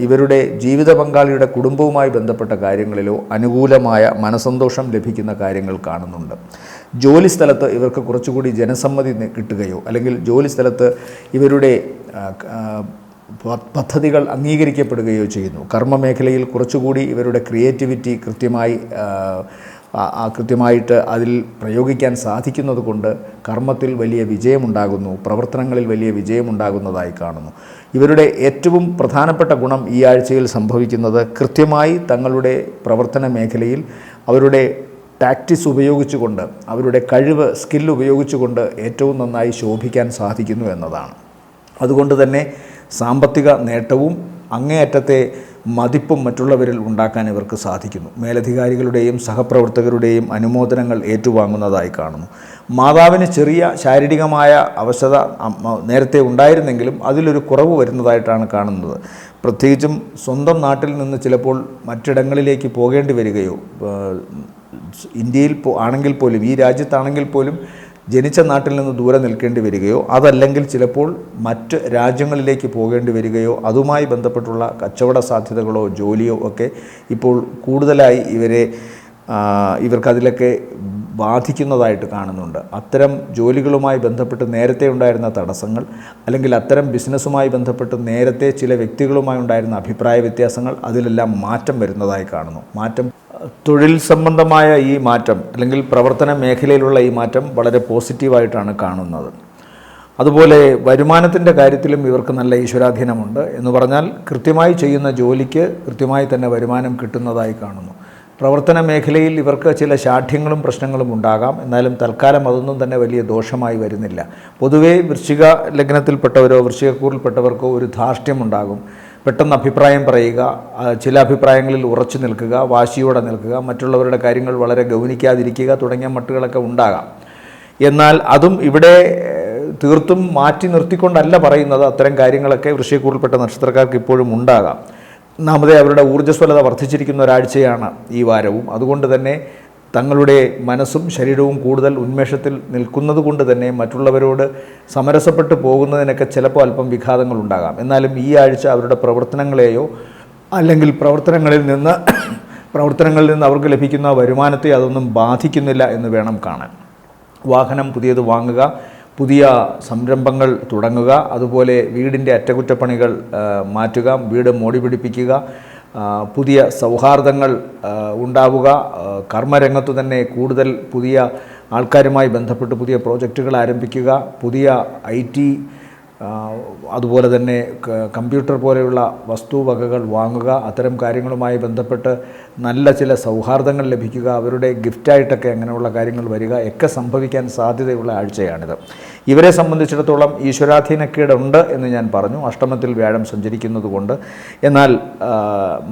ഇവരുടെ ജീവിത പങ്കാളിയുടെ കുടുംബവുമായി ബന്ധപ്പെട്ട കാര്യങ്ങളിലോ അനുകൂലമായ മനസന്തോഷം ലഭിക്കുന്ന കാര്യങ്ങൾ കാണുന്നുണ്ട്. ജോലിസ്ഥലത്ത് ഇവർക്ക് കുറച്ചുകൂടി ജനസമ്മതി കിട്ടുകയോ അല്ലെങ്കിൽ ജോലിസ്ഥലത്ത് ഇവരുടെ പദ്ധതികൾ അംഗീകരിക്കപ്പെടുകയോ ചെയ്യുന്നു. കർമ്മമേഖലയിൽ കുറച്ചുകൂടി ഇവരുടെ ക്രിയേറ്റിവിറ്റി കൃത്യമായിട്ട് അതിൽ പ്രയോഗിക്കാൻ സാധിക്കുന്നത് കൊണ്ട് കർമ്മത്തിൽ വലിയ വിജയമുണ്ടാകുന്നു, പ്രവർത്തനങ്ങളിൽ വലിയ വിജയമുണ്ടാകുന്നതായി കാണുന്നു. ഇവരുടെ ഏറ്റവും പ്രധാനപ്പെട്ട ഗുണം ഈ ആഴ്ചയിൽ സംഭവിക്കുന്നത് കൃത്യമായി തങ്ങളുടെ പ്രവർത്തന മേഖലയിൽ അവരുടെ ടാക്ടിക്സ് ഉപയോഗിച്ചുകൊണ്ട്, അവരുടെ കഴിവ്, സ്കിൽ ഉപയോഗിച്ചുകൊണ്ട് ഏറ്റവും നന്നായി ശോഭിക്കാൻ സാധിക്കുന്നു എന്നതാണ്. അതുകൊണ്ട് തന്നെ സാമ്പത്തിക നേട്ടവും അങ്ങേയറ്റത്തെ മതിപ്പും മറ്റുള്ളവരിൽ ഉണ്ടാക്കാൻ ഇവർക്ക് സാധിക്കുന്നു. മേലധികാരികളുടെയും സഹപ്രവർത്തകരുടെയും അനുമോദനങ്ങൾ ഏറ്റുവാങ്ങുന്നതായി കാണുന്നു. മാതാവിന് ചെറിയ ശാരീരികമായ അവശത നേരത്തെ ഉണ്ടായിരുന്നെങ്കിലും അതിലൊരു കുറവ് വരുന്നതായിട്ടാണ് കാണുന്നത്. പ്രത്യേകിച്ചും സ്വന്തം നാട്ടിൽ നിന്ന് ചിലപ്പോൾ മറ്റിടങ്ങളിലേക്ക് പോകേണ്ടി വരികയോ, ഇന്ത്യയിൽ ആണെങ്കിൽ പോലും, ഈ രാജ്യത്താണെങ്കിൽ പോലും ജനിച്ച നാട്ടിൽ നിന്ന് ദൂരെ നിൽക്കേണ്ടി വരികയോ, അതല്ലെങ്കിൽ ചിലപ്പോൾ മറ്റ് രാജ്യങ്ങളിലേക്ക് പോകേണ്ടി വരികയോ, അതുമായി ബന്ധപ്പെട്ടുള്ള കച്ചവട സാധ്യതകളോ ജോലിയോ ഒക്കെ ഇപ്പോൾ കൂടുതലായി ഇവർക്കതിലൊക്കെ ബാധിക്കുന്നതായിട്ട് കാണുന്നുണ്ട്. അത്തരം ജോലികളുമായി ബന്ധപ്പെട്ട് നേരത്തെ ഉണ്ടായിരുന്ന തടസ്സങ്ങൾ, അല്ലെങ്കിൽ അത്തരം ബിസിനസ്സുമായി ബന്ധപ്പെട്ട് നേരത്തെ ചില വ്യക്തികളുമായി ഉണ്ടായിരുന്ന അഭിപ്രായ വ്യത്യാസങ്ങൾ, അതിലെല്ലാം മാറ്റം വരുന്നതായി കാണുന്നു. തൊഴിൽ സംബന്ധമായ ഈ മാറ്റം, അല്ലെങ്കിൽ പ്രവർത്തന മേഖലയിലുള്ള ഈ മാറ്റം വളരെ പോസിറ്റീവായിട്ടാണ് കാണുന്നത്. അതുപോലെ വരുമാനത്തിൻ്റെ കാര്യത്തിലും ഇവർക്ക് നല്ല ഈശ്വരാധീനമുണ്ട്. എന്ന് പറഞ്ഞാൽ കൃത്യമായി ചെയ്യുന്ന ജോലിക്ക് കൃത്യമായി തന്നെ വരുമാനം കിട്ടുന്നതായി കാണുന്നു. പ്രവർത്തന മേഖലയിൽ ഇവർക്ക് ചില ശാഠ്യങ്ങളും പ്രശ്നങ്ങളും ഉണ്ടാകാം. എന്നാലും തൽക്കാലം അതൊന്നും തന്നെ വലിയ ദോഷമായി വരുന്നില്ല. പൊതുവേ വൃശ്ചിക ലഗ്നത്തിൽപ്പെട്ടവരോ വൃശ്ചികക്കൂറിൽപ്പെട്ടവർക്കോ ഒരു ധാർഷ്ട്യമുണ്ടാകും. പെട്ടെന്ന് അഭിപ്രായം പറയുക, ചില അഭിപ്രായങ്ങളിൽ ഉറച്ചു നിൽക്കുക, വാശിയോടെ നിൽക്കുക, മറ്റുള്ളവരുടെ കാര്യങ്ങൾ വളരെ ഗൗനിക്കാതിരിക്കുക തുടങ്ങിയ മട്ടുകളൊക്കെ ഉണ്ടാകാം. എന്നാൽ അതും ഇവിടെ തീർത്തും മാറ്റി നിർത്തിക്കൊണ്ടല്ല പറയുന്നത്. അത്തരം കാര്യങ്ങളൊക്കെ വൃശ്ചികക്കൂറിൽപ്പെട്ട നക്ഷത്രക്കാർക്ക് ഇപ്പോഴും ഉണ്ടാകാം. ഒന്നാമതേ അവരുടെ ഊർജ്ജസ്വലത വർദ്ധിച്ചിരിക്കുന്ന ഒരാഴ്ചയാണ് ഈ വാരവും. അതുകൊണ്ട് തന്നെ തങ്ങളുടെ മനസ്സും ശരീരവും കൂടുതൽ ഉന്മേഷത്തിൽ നിൽക്കുന്നത് കൊണ്ട് തന്നെ മറ്റുള്ളവരോട് സമരസപ്പെട്ട് പോകുന്നതിനൊക്കെ ചിലപ്പോൾ അല്പം വിഘാതങ്ങളുണ്ടാകാം. എന്നാലും ഈ ആഴ്ച അവരുടെ പ്രവർത്തനങ്ങളെയോ അല്ലെങ്കിൽ പ്രവർത്തനങ്ങളിൽ നിന്ന് അവർക്ക് ലഭിക്കുന്ന വരുമാനത്തെ അതൊന്നും ബാധിക്കുന്നില്ല എന്ന് വേണം കാണാൻ. വാഹനം പുതിയത് വാങ്ങുക, പുതിയ സംരംഭങ്ങൾ തുടങ്ങുക, അതുപോലെ വീടിൻ്റെ അറ്റകുറ്റപ്പണികൾ മാറ്റുക, വീട് മോടി പിടിപ്പിക്കുക, പുതിയ സൗഹാർദ്ദങ്ങൾ ഉണ്ടാവുക, കർമ്മരംഗത്തു തന്നെ കൂടുതൽ പുതിയ ആൾക്കാരുമായി ബന്ധപ്പെട്ട് പുതിയ പ്രോജക്റ്റുകൾ ആരംഭിക്കുക, പുതിയ IT അതുപോലെ തന്നെ കമ്പ്യൂട്ടർ പോലെയുള്ള വസ്തുവകകൾ വാങ്ങുക, അത്തരം കാര്യങ്ങളുമായി ബന്ധപ്പെട്ട് നല്ല ചില സൗഹാർദ്ദങ്ങൾ ലഭിക്കുക, അവരുടെ ഗിഫ്റ്റായിട്ടൊക്കെ അങ്ങനെയുള്ള കാര്യങ്ങൾ വരിക ഒക്കെ സംഭവിക്കാൻ സാധ്യതയുള്ള ആഴ്ചയാണിത്. ഇവരെ സംബന്ധിച്ചിടത്തോളം ഈശ്വരാധീനക്കേടുണ്ട് എന്ന് ഞാൻ പറഞ്ഞു, അഷ്ടമത്തിൽ വ്യാഴം സഞ്ചരിക്കുന്നത് കൊണ്ട്. എന്നാൽ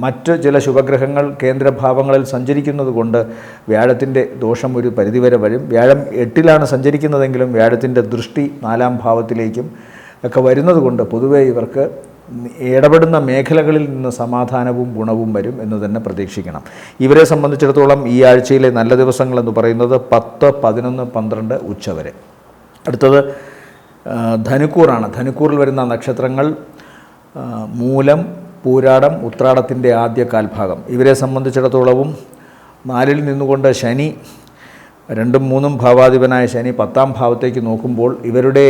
മറ്റ് ചില ശുഭഗ്രഹങ്ങൾ കേന്ദ്രഭാവങ്ങളിൽ സഞ്ചരിക്കുന്നത് കൊണ്ട് വ്യാഴത്തിൻ്റെ ദോഷം ഒരു പരിധിവരെ വരും. വ്യാഴം 8-ലാണ് സഞ്ചരിക്കുന്നതെങ്കിലും വ്യാഴത്തിൻ്റെ ദൃഷ്ടി 4-ാം ഭാവത്തിലേക്കും ഒക്കെ വരുന്നത് കൊണ്ട് പൊതുവേ ഇവർക്ക് ഇടപെടുന്ന മേഖലകളിൽ നിന്ന് സമാധാനവും ഗുണവും വരും എന്ന് തന്നെ പ്രതീക്ഷിക്കണം. ഇവരെ സംബന്ധിച്ചിടത്തോളം ഈ ആഴ്ചയിലെ നല്ല ദിവസങ്ങളെന്ന് പറയുന്നത് 10, 11, 12 ഉച്ചവരെ. അടുത്തത് ധനുക്കൂറാണ്. ധനുക്കൂറിൽ വരുന്ന നക്ഷത്രങ്ങൾ മൂലം, പൂരാടം, ഉത്രാടത്തിൻ്റെ ആദ്യ കാൽഭാഗം. ഇവരെ സംബന്ധിച്ചിടത്തോളവും 4-ൽ നിന്നുകൊണ്ട് ശനി, 2ഉം 3ഉം ഭാവാധിപനായ ശനി 10-ാം ഭാവത്തേക്ക് നോക്കുമ്പോൾ ഇവരുടെ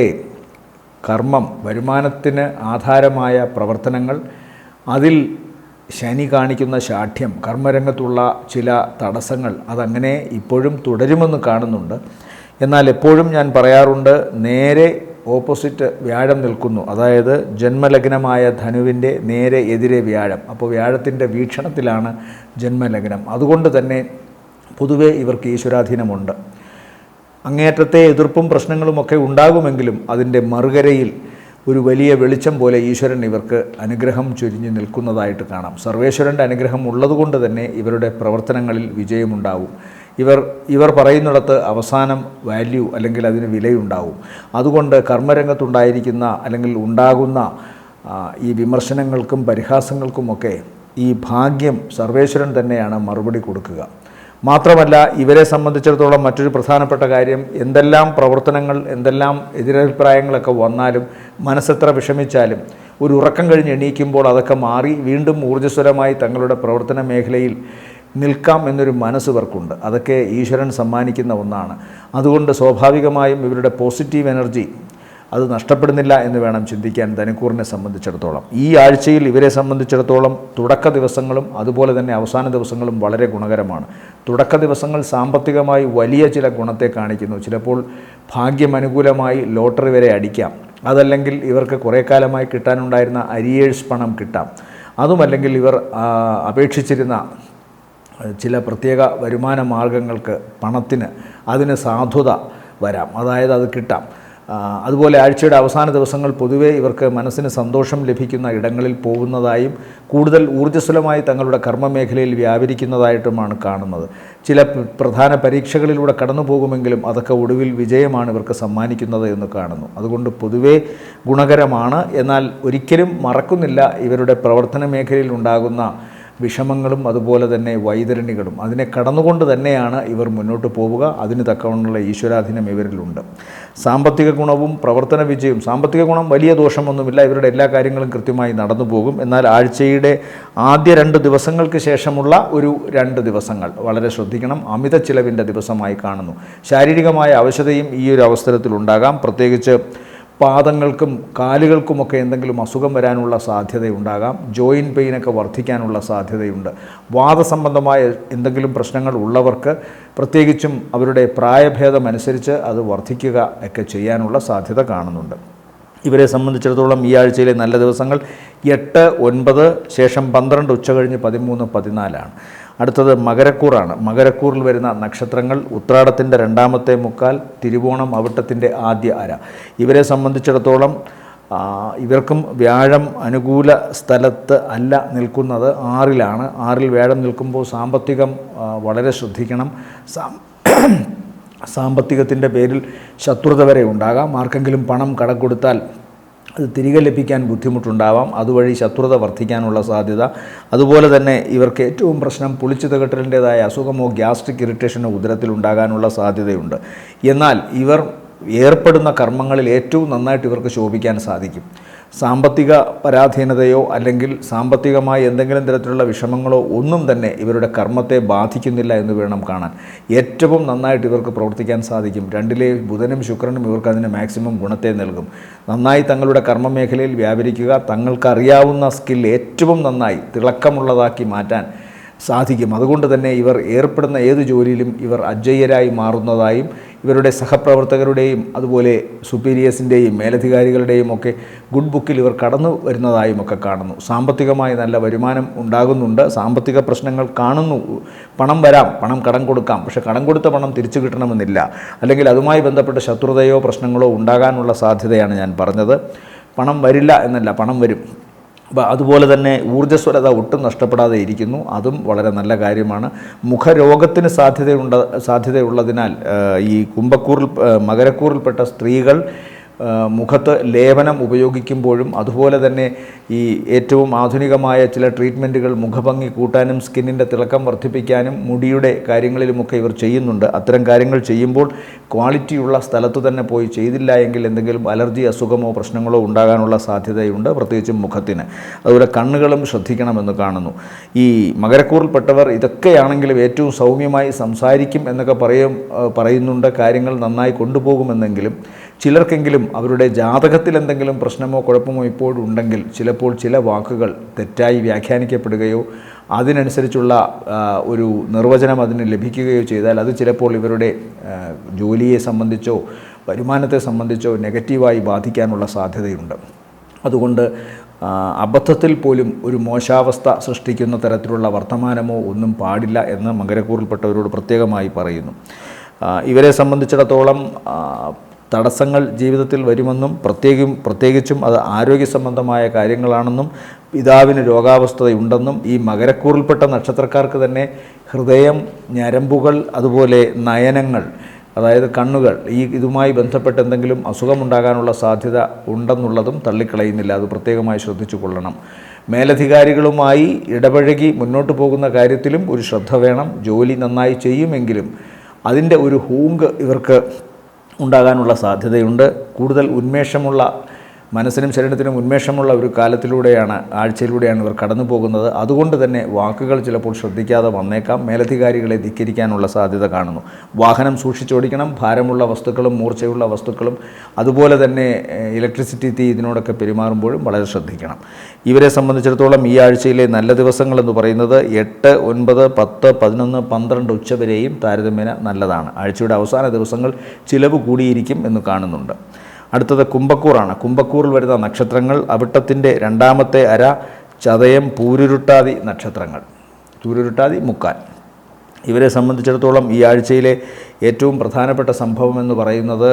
കർമ്മം, വരുമാനത്തിന് ആധാരമായ പ്രവർത്തനങ്ങൾ, അതിൽ ശനി കാണിക്കുന്ന ശാഠ്യം, കർമ്മരംഗത്തുള്ള ചില തടസ്സങ്ങൾ അതങ്ങനെ ഇപ്പോഴും തുടരുമെന്ന് കാണുന്നുണ്ട്. എന്നാൽ എപ്പോഴും ഞാൻ പറയാറുണ്ട്, നേരെ ഓപ്പോസിറ്റ് വ്യാഴം നിൽക്കുന്നു. അതായത് ജന്മലഗ്നമായ ധനുവിൻ്റെ നേരെ എതിരെ വ്യാഴം. അപ്പോൾ വ്യാഴത്തിൻ്റെ വീക്ഷണത്തിലാണ് ജന്മലഗ്നം. അതുകൊണ്ട് തന്നെ പൊതുവേ ഇവർക്ക് ഈശ്വരാധീനമുണ്ട്. അങ്ങേയറ്റത്തെ എതിർപ്പും പ്രശ്നങ്ങളുമൊക്കെ ഉണ്ടാകുമെങ്കിലും അതിൻ്റെ മറുകരയിൽ ഒരു വലിയ വെളിച്ചം പോലെ ഈശ്വരൻ ഇവർക്ക് അനുഗ്രഹം ചൊരിഞ്ഞ് നിൽക്കുന്നതായിട്ട് കാണാം. സർവേശ്വരൻ്റെ അനുഗ്രഹം ഉള്ളതുകൊണ്ട് തന്നെ ഇവരുടെ പ്രവർത്തനങ്ങളിൽ വിജയമുണ്ടാവും. ഇവർ പറയുന്നിടത്ത് അവസാനം വാല്യൂ അല്ലെങ്കിൽ അതിന് വിലയുണ്ടാവും. അതുകൊണ്ട് കർമ്മരംഗത്തുണ്ടായിരിക്കുന്ന അല്ലെങ്കിൽ ഉണ്ടാകുന്ന ഈ വിമർശനങ്ങൾക്കും പരിഹാസങ്ങൾക്കുമൊക്കെ ഈ ഭാഗ്യം സർവേശ്വരൻ തന്നെയാണ് മറുപടി കൊടുക്കുക. മാത്രമല്ല ഇവരെ സംബന്ധിച്ചിടത്തോളം മറ്റൊരു പ്രധാനപ്പെട്ട കാര്യം, എന്തെല്ലാം പ്രവർത്തനങ്ങൾ, എന്തെല്ലാം എതിരഭിപ്രായങ്ങളൊക്കെ വന്നാലും, മനസ്സെത്ര വിഷമിച്ചാലും ഒരു ഉറക്കം കഴിഞ്ഞ് എണീക്കുമ്പോൾ അതൊക്കെ മാറി വീണ്ടും ഊർജ്ജസ്വലമായി തങ്ങളുടെ പ്രവർത്തന മേഖലയിൽ നിൽക്കാം എന്നൊരു മനസ്സ് ഇവർക്കുണ്ട്. അതൊക്കെ ഈശ്വരൻ സമ്മാനിക്കുന്ന ഒന്നാണ്. അതുകൊണ്ട് സ്വാഭാവികമായും ഇവരുടെ പോസിറ്റീവ് എനർജി അത് നഷ്ടപ്പെടുന്നില്ല എന്ന് വേണം ചിന്തിക്കാൻ ധനുക്കൂറിനെ സംബന്ധിച്ചിടത്തോളം. ഈ ആഴ്ചയിൽ ഇവരെ സംബന്ധിച്ചിടത്തോളം തുടക്ക ദിവസങ്ങളും അതുപോലെ തന്നെ അവസാന ദിവസങ്ങളും വളരെ ഗുണകരമാണ്. തുടക്ക ദിവസങ്ങൾ സാമ്പത്തികമായി വലിയ ചില ഗുണത്തെ കാണിക്കുന്നു. ചിലപ്പോൾ ഭാഗ്യമനുകൂലമായി ലോട്ടറി വരെ അടിക്കാം. അതല്ലെങ്കിൽ ഇവർക്ക് കുറേ കാലമായി കിട്ടാനുണ്ടായിരുന്ന അരിയേഴ്സ് പണം കിട്ടാം. അതുമല്ലെങ്കിൽ ഇവർ അപേക്ഷിച്ചിരുന്ന ചില പ്രത്യേക വരുമാന മാർഗങ്ങൾക്ക്, പണത്തിന്, അതിന് സാധുത വരാം. അതായത് അത് കിട്ടാം. അതുപോലെ ആഴ്ചയുടെ അവസാന ദിവസങ്ങൾ പൊതുവേ ഇവർക്ക് മനസ്സിന് സന്തോഷം ലഭിക്കുന്ന ഇടങ്ങളിൽ പോകുന്നതായും കൂടുതൽ ഊർജ്ജസ്വലമായി തങ്ങളുടെ കർമ്മമേഖലയിൽ വ്യാപരിക്കുന്നതായിട്ടുമാണ് കാണുന്നത്. ചില പ്രധാന പരീക്ഷകളിലൂടെ കടന്നു പോകുമെങ്കിലും അതൊക്കെ ഒടുവിൽ വിജയമാണ് ഇവർക്ക് സമ്മാനിക്കുന്നത് എന്ന് കാണുന്നു. അതുകൊണ്ട് പൊതുവേ ഗുണകരമാണ്. എന്നാൽ ഒരിക്കലും മറക്കുന്നില്ല ഇവരുടെ പ്രവർത്തന മേഖലയിൽ ഉണ്ടാകുന്ന വിഷമങ്ങളും അതുപോലെ തന്നെ വൈതരണികളും. അതിനെ കടന്നുകൊണ്ട് തന്നെയാണ് ഇവർ മുന്നോട്ട് പോവുക. അതിന് തക്കവണ്ണമുള്ള ഈശ്വരാധീനം ഇവരിലുണ്ട്. സാമ്പത്തിക ഗുണവും പ്രവർത്തന വിജയവും. സാമ്പത്തിക ഗുണം വലിയ ദോഷമൊന്നുമില്ല, ഇവരുടെ എല്ലാ കാര്യങ്ങളും കൃത്യമായി നടന്നു പോകും. എന്നാൽ ആഴ്ചയുടെ ആദ്യ 2 ദിവസങ്ങൾക്ക് ശേഷമുള്ള ഒരു 2 ദിവസങ്ങൾ വളരെ ശ്രദ്ധിക്കണം. അമിത ചിലവിൻ്റെ ദിവസമായി കാണുന്നു. ശാരീരികമായ അവശതയും ഈ ഒരു അവസരത്തിലുണ്ടാകാം. പ്രത്യേകിച്ച് പാദങ്ങൾക്കും കാലുകൾക്കുമൊക്കെ എന്തെങ്കിലും അസുഖം വരാനുള്ള സാധ്യതയുണ്ടാകാം. ജോയിൻറ്റ് പെയിനൊക്കെ വർദ്ധിക്കാനുള്ള സാധ്യതയുണ്ട്. വാദസംബന്ധമായ എന്തെങ്കിലും പ്രശ്നങ്ങൾ ഉള്ളവർക്ക് പ്രത്യേകിച്ചും അവരുടെ പ്രായഭേദമനുസരിച്ച് അത് വർദ്ധിക്കുക ഒക്കെ ചെയ്യാനുള്ള സാധ്യത കാണുന്നുണ്ട്. ഇവരെ സംബന്ധിച്ചിടത്തോളം ഈ ആഴ്ചയിലെ നല്ല ദിവസങ്ങൾ 8, 9, ശേഷം 12 ഉച്ചകഴിഞ്ഞ് 13, 14 അടുത്തത് മകരക്കൂറാണ്. മകരക്കൂറിൽ വരുന്ന നക്ഷത്രങ്ങൾ ഉത്രാടത്തിൻ്റെ 2ാമത്തെ മുക്കാൽ, തിരുവോണം അവിട്ടത്തിൻ്റെ ആദ്യ അര. ഇവരെ സംബന്ധിച്ചിടത്തോളം ഇവർക്കും വ്യാഴം അനുകൂല സ്ഥലത്ത് അല്ല നിൽക്കുന്നത്, 6-ലാണ്. 6-ൽ വ്യാഴം നിൽക്കുമ്പോൾ സാമ്പത്തികം വളരെ ശ്രദ്ധിക്കണം. സാമ്പത്തികത്തിൻ്റെ പേരിൽ ശത്രുത വരെ ഉണ്ടാകാം. ആർക്കെങ്കിലും പണം കടം കൊടുത്താൽ അത് തിരികെ ലഭിക്കാൻ ബുദ്ധിമുട്ടുണ്ടാവാം. അതുവഴി ശത്രുത വർദ്ധിക്കാനുള്ള സാധ്യത. അതുപോലെ തന്നെ ഇവർക്ക് ഏറ്റവും പ്രശ്നം പുളിച്ചു തകട്ടലിൻ്റേതായ അസുഖമോ ഗ്യാസ്ട്രിക് ഇറിറ്റേഷനോ ഉദരത്തിലുണ്ടാകാനുള്ള സാധ്യതയുണ്ട്. എന്നാൽ ഇവർ ഏർപ്പെടുന്ന കർമ്മങ്ങളിൽ ഏറ്റവും നന്നായിട്ട് ഇവർക്ക് ശോഭിക്കാൻ സാധിക്കും. സാമ്പത്തിക പരാധീനതയോ അല്ലെങ്കിൽ സാമ്പത്തികമായി എന്തെങ്കിലും തരത്തിലുള്ള വിഷമങ്ങളോ ഒന്നും തന്നെ ഇവരുടെ കർമ്മത്തെ ബാധിക്കുന്നില്ല എന്ന് വേണം കാണാൻ. ഏറ്റവും നന്നായിട്ട് ഇവർക്ക് പ്രവർത്തിക്കാൻ സാധിക്കും. 2-ലെ ബുധനും ശുക്രനും ഇവർക്ക് അതിന് മാക്സിമം ഗുണത്തെ നൽകും. നന്നായി തങ്ങളുടെ കർമ്മമേഖലയിൽ വ്യാപരിക്കുക, തങ്ങൾക്കറിയാവുന്ന സ്കിൽ ഏറ്റവും നന്നായി തിളക്കമുള്ളതാക്കി മാറ്റാൻ സാധിക്കും. അതുകൊണ്ട് തന്നെ ഇവർ ഏർപ്പെടുന്ന ഏത് ജോലിയിലും ഇവർ അജയ്യരായി മാറുന്നതായും ഇവരുടെ സഹപ്രവർത്തകരുടെയും അതുപോലെ സുപ്പീരിയേഴ്സിൻ്റെയും മേലധികാരികളുടെയും ഒക്കെ ഗുഡ് ബുക്കിൽ ഇവർ കടന്നു വരുന്നതായും ഒക്കെ കാണുന്നു. സാമ്പത്തികമായി നല്ല വരുമാനം ഉണ്ടാകുന്നുണ്ട്, സാമ്പത്തിക പ്രശ്നങ്ങൾ കാണുന്നു. പണം വരാം, പണം കടം കൊടുക്കാം, പക്ഷേ കടം കൊടുത്ത പണം തിരിച്ചു കിട്ടണമെന്നില്ല, അല്ലെങ്കിൽ അതുമായി ബന്ധപ്പെട്ട ശത്രുതയോ പ്രശ്നങ്ങളോ ഉണ്ടാകാനുള്ള സാധ്യതയാണ് ഞാൻ പറഞ്ഞത്. പണം വരില്ല എന്നല്ല, പണം വരും. അപ്പോൾ അതുപോലെ തന്നെ ഊർജ്ജസ്വലത ഒട്ടും നഷ്ടപ്പെടാതെ ഇരിക്കുന്നു, അതും വളരെ നല്ല കാര്യമാണ്. മുഖരോഗത്തിന് സാധ്യതയുള്ളതിനാൽ ഈ മകരക്കൂറിൽപ്പെട്ട സ്ത്രീകൾ മുഖത്ത് ലേപനം ഉപയോഗിക്കുമ്പോഴും അതുപോലെ തന്നെ ഈ ഏറ്റവും ആധുനികമായ ചില ട്രീറ്റ്മെൻറ്റുകൾ മുഖഭംഗി കൂട്ടാനും സ്കിന്നിൻ്റെ തിളക്കം വർദ്ധിപ്പിക്കാനും മുടിയുടെ കാര്യങ്ങളിലുമൊക്കെ ഇവർ ചെയ്യുന്നുണ്ട്. അത്തരം കാര്യങ്ങൾ ചെയ്യുമ്പോൾ ക്വാളിറ്റിയുള്ള സ്ഥലത്ത് തന്നെ പോയി ചെയ്തില്ല എങ്കിൽ എന്തെങ്കിലും അലർജി അസുഖമോ പ്രശ്നങ്ങളോ ഉണ്ടാകാനുള്ള സാധ്യതയുണ്ട്, പ്രത്യേകിച്ചും മുഖത്തിന്. അതുപോലെ കണ്ണുകളും ശ്രദ്ധിക്കണമെന്ന് കാണുന്നു. ഈ മകരക്കൂറിൽപ്പെട്ടവർ ഇതൊക്കെയാണെങ്കിലും ഏറ്റവും സൗമ്യമായി സംസാരിക്കും എന്നൊക്കെ പറയുന്നുണ്ട്, കാര്യങ്ങൾ നന്നായി കൊണ്ടുപോകുമെന്നെങ്കിലും ചിലർക്കെങ്കിലും അവരുടെ ജാതകത്തിൽ എന്തെങ്കിലും പ്രശ്നമോ കുഴപ്പമോ ഇപ്പോഴുണ്ടെങ്കിൽ ചിലപ്പോൾ ചില വാക്കുകൾ തെറ്റായി വ്യാഖ്യാനിക്കപ്പെടുകയോ അതിനനുസരിച്ചുള്ള ഒരു നിർവചനം അതിന് ലഭിക്കുകയോ ചെയ്താൽ അത് ചിലപ്പോൾ ഇവരുടെ ജോലിയെ സംബന്ധിച്ചോ വരുമാനത്തെ സംബന്ധിച്ചോ നെഗറ്റീവായി ബാധിക്കാനുള്ള സാധ്യതയുണ്ട്. അതുകൊണ്ട് അബദ്ധത്തിൽ പോലും ഒരു മോശാവസ്ഥ സൃഷ്ടിക്കുന്ന തരത്തിലുള്ള വർത്തമാനമോ ഒന്നും പാടില്ല എന്ന് മകരക്കൂറിൽപ്പെട്ടവരോട് പ്രത്യേകമായി പറയുന്നു. ഇവരെ സംബന്ധിച്ചിടത്തോളം തടസ്സങ്ങൾ ജീവിതത്തിൽ വരുമെന്നും പ്രത്യേകിച്ചും അത് ആരോഗ്യ സംബന്ധമായ കാര്യങ്ങളാണെന്നും പിതാവിന് രോഗാവസ്ഥയുണ്ടെന്നും ഈ മകരക്കൂറിൽപ്പെട്ട നക്ഷത്രക്കാർക്ക് തന്നെ ഹൃദയം, ഞരമ്പുകൾ, അതുപോലെ നയനങ്ങൾ, അതായത് കണ്ണുകൾ, ഇതുമായി ബന്ധപ്പെട്ട് എന്തെങ്കിലും അസുഖമുണ്ടാകാനുള്ള സാധ്യത ഉണ്ടെന്നുള്ളതും തള്ളിക്കളയുന്നില്ല. അത് പ്രത്യേകമായി ശ്രദ്ധിച്ചു കൊള്ളണം. മേലധികാരികളുമായി ഇടപഴകി മുന്നോട്ട് പോകുന്ന കാര്യത്തിലും ഒരു ശ്രദ്ധ വേണം. ജോലി നന്നായി ചെയ്യുമെങ്കിലും അതിൻ്റെ ഒരു ഹൂങ്ക് ഇവർക്ക് ഉണ്ടാകാനുള്ള സാധ്യതയുണ്ട്. കൂടുതൽ ഉന്മേഷമുള്ള മനസ്സിനും ശരീരത്തിനും ഉന്മേഷമുള്ള ഒരു ആഴ്ചയിലൂടെയാണ് ഇവർ കടന്നു പോകുന്നത്. അതുകൊണ്ട് തന്നെ വാക്കുകൾ ചിലപ്പോൾ ശ്രദ്ധിക്കാതെ വന്നേക്കാം. മേലധികാരികളെ ധിക്കരിക്കാനുള്ള സാധ്യത കാണുന്നു. വാഹനം സൂക്ഷിച്ചോടിക്കണം. ഭാരമുള്ള വസ്തുക്കളും മൂർച്ചയുള്ള വസ്തുക്കളും അതുപോലെ തന്നെ ഇലക്ട്രിസിറ്റി തീ ഇതിനോടൊക്കെ പെരുമാറുമ്പോഴും വളരെ ശ്രദ്ധിക്കണം. ഇവരെ സംബന്ധിച്ചിടത്തോളം ഈ ആഴ്ചയിലെ നല്ല ദിവസങ്ങളെന്ന് പറയുന്നത് 8, 9, 10, 11, 12 ഉച്ചവരെയും താരതമ്യേന നല്ലതാണ്. ആഴ്ചയുടെ അവസാന ദിവസങ്ങൾ ചിലവ് കൂടിയിരിക്കും എന്ന് കാണുന്നുണ്ട്. അടുത്തത് കുംഭക്കൂറാണ്. കുംഭക്കൂറിൽ വരുന്ന നക്ഷത്രങ്ങൾ അവിട്ടത്തിൻ്റെ 2ാമത്തെ അര, ചതയം, പൂരുരുട്ടാതി നക്ഷത്രങ്ങൾ, പൂരുരുട്ടാതി, മുക്കാൽ. ഇവരെ സംബന്ധിച്ചിടത്തോളം ഈ ആഴ്ചയിലെ ഏറ്റവും പ്രധാനപ്പെട്ട സംഭവം എന്ന് പറയുന്നത്